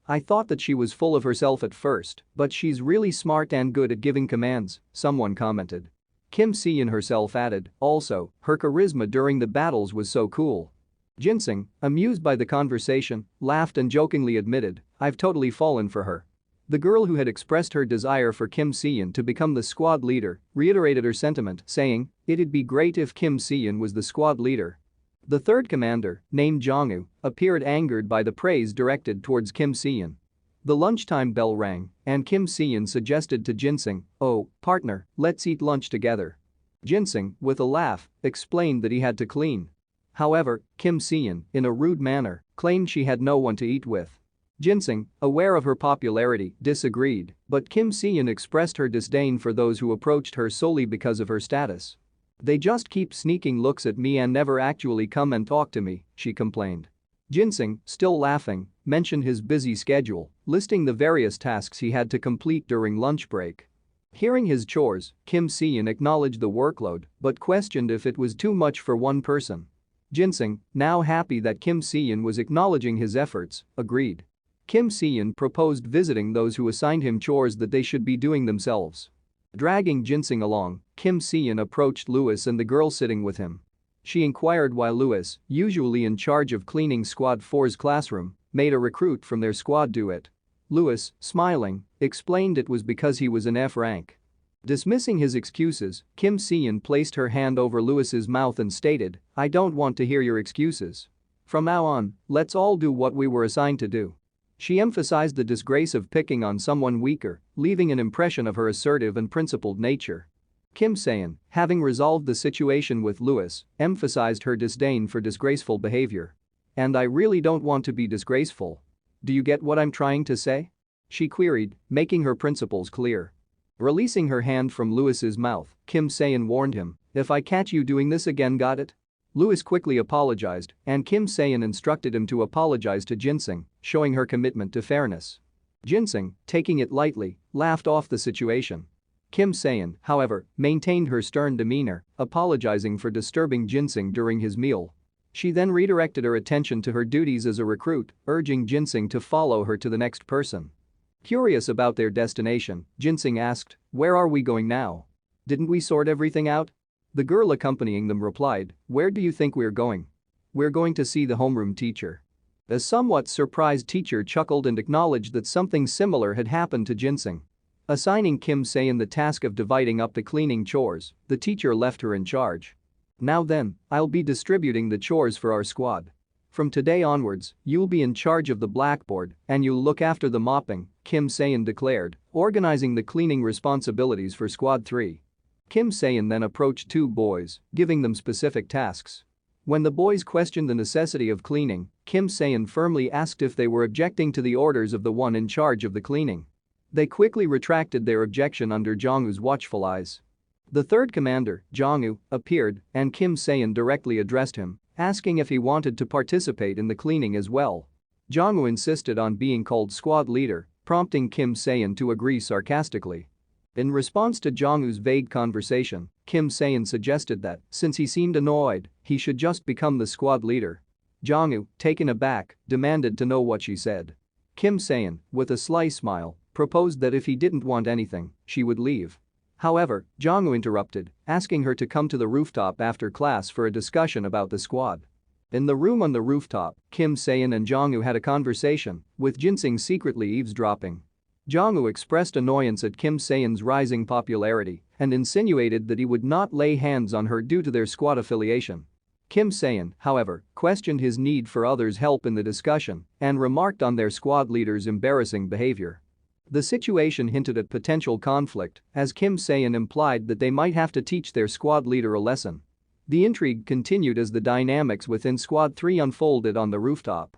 Speaker 1: "I thought that she was full of herself at first, but she's really smart and good at giving commands," someone commented. Kim Sayan herself added, also, her charisma during the battles was so cool. Ginseng, amused by the conversation, laughed and jokingly admitted, "I've totally fallen for her." The girl, who had expressed her desire for Kim Sayan to become the squad leader, reiterated her sentiment, saying, "It'd be great if Kim Sayan was the squad leader." The third commander, named DONGHUA, appeared angered by the praise directed towards Kim Sayan. The lunchtime bell rang, and Kim Sayan suggested to Ginseng, "Oh, partner, let's eat lunch together." Ginseng, with a laugh, explained that he had to clean. However, Kim Sayan, in a rude manner, claimed she had no one to eat with. Ginseng, aware of her popularity, disagreed, but Kim Sayan expressed her disdain for those who approached her solely because of her status. "They just keep sneaking looks at me and never actually come and talk to me," she complained. Ginseng, still laughing, mentioned his busy schedule, listing the various tasks he had to complete during lunch break. Hearing his chores, Kim Sayan acknowledged the workload but questioned if it was too much for one person. Ginseng, now happy that Kim Sayan was acknowledging his efforts, agreed. Kim Sayan proposed visiting those who assigned him chores that they should be doing themselves. Dragging Ginseng along, Kim Sayan approached Lewis and the girl sitting with him. She inquired why Lewis, usually in charge of cleaning Squad 4's classroom, made a recruit from their squad do it. Lewis, smiling, explained it was because he was an F rank. Dismissing his excuses, Kim Sayan placed her hand over Lewis's mouth and stated, "I don't want to hear your excuses. From now on, let's all do what we were assigned to do." She emphasized the disgrace of picking on someone weaker, leaving an impression of her assertive and principled nature. Kim Se-in, having resolved the situation with Lewis, emphasized her disdain for disgraceful behavior. "And I really don't want to be disgraceful. Do you get what I'm trying to say?" she queried, making her principles clear. Releasing her hand from Lewis's mouth, Kim Se-in warned him, "If I catch you doing this again, got it?" Lewis quickly apologized, and Kim Se-in instructed him to apologize to Jinsung, showing her commitment to fairness. Jinsung, taking it lightly, laughed off the situation. Kim Se-in, however, maintained her stern demeanor, apologizing for disturbing Jinsung during his meal. She then redirected her attention to her duties as a recruit, urging Jinsung to follow her to the next person. Curious about their destination, Jinsung asked, "Where are we going now? Didn't we sort everything out?" The girl accompanying them replied, "Where do you think we're going? We're going to see the homeroom teacher." A somewhat surprised teacher chuckled and acknowledged that something similar had happened to Jinsung. Assigning Kim Se-in the task of dividing up the cleaning chores, the teacher left her in charge. "Now then, I'll be distributing the chores for our squad. From today onwards, you'll be in charge of the blackboard and you'll look after the mopping," Kim Se-in declared, organizing the cleaning responsibilities for Squad 3. Kim Se-in then approached two boys, giving them specific tasks. When the boys questioned the necessity of cleaning, Kim Se-in firmly asked if they were objecting to the orders of the one in charge of the cleaning. They quickly retracted their objection under Jongwoo's watchful eyes. The third commander, Jongwoo, appeared and Kim Se-in directly addressed him, asking if he wanted to participate in the cleaning as well. Jongwoo insisted on being called squad leader, prompting Kim Se-in to agree sarcastically. In response to Jongwoo's vague conversation, Kim Se-in suggested that, since he seemed annoyed, he should just become the squad leader. Jongwoo, taken aback, demanded to know what she said. Kim Se-in, with a sly smile, proposed that if he didn't want anything, she would leave. However, Jongwoo interrupted, asking her to come to the rooftop after class for a discussion about the squad. In the room on the rooftop, Kim Se-in and Jongwoo had a conversation, with Jinsung secretly eavesdropping. Jongwoo expressed annoyance at Kim Se-in's rising popularity and insinuated that he would not lay hands on her due to their squad affiliation. Kim Se-in, however, questioned his need for others' help in the discussion and remarked on their squad leader's embarrassing behavior. The situation hinted at potential conflict as Kim Se-in implied that they might have to teach their squad leader a lesson. The intrigue continued as the dynamics within Squad 3 unfolded on the rooftop.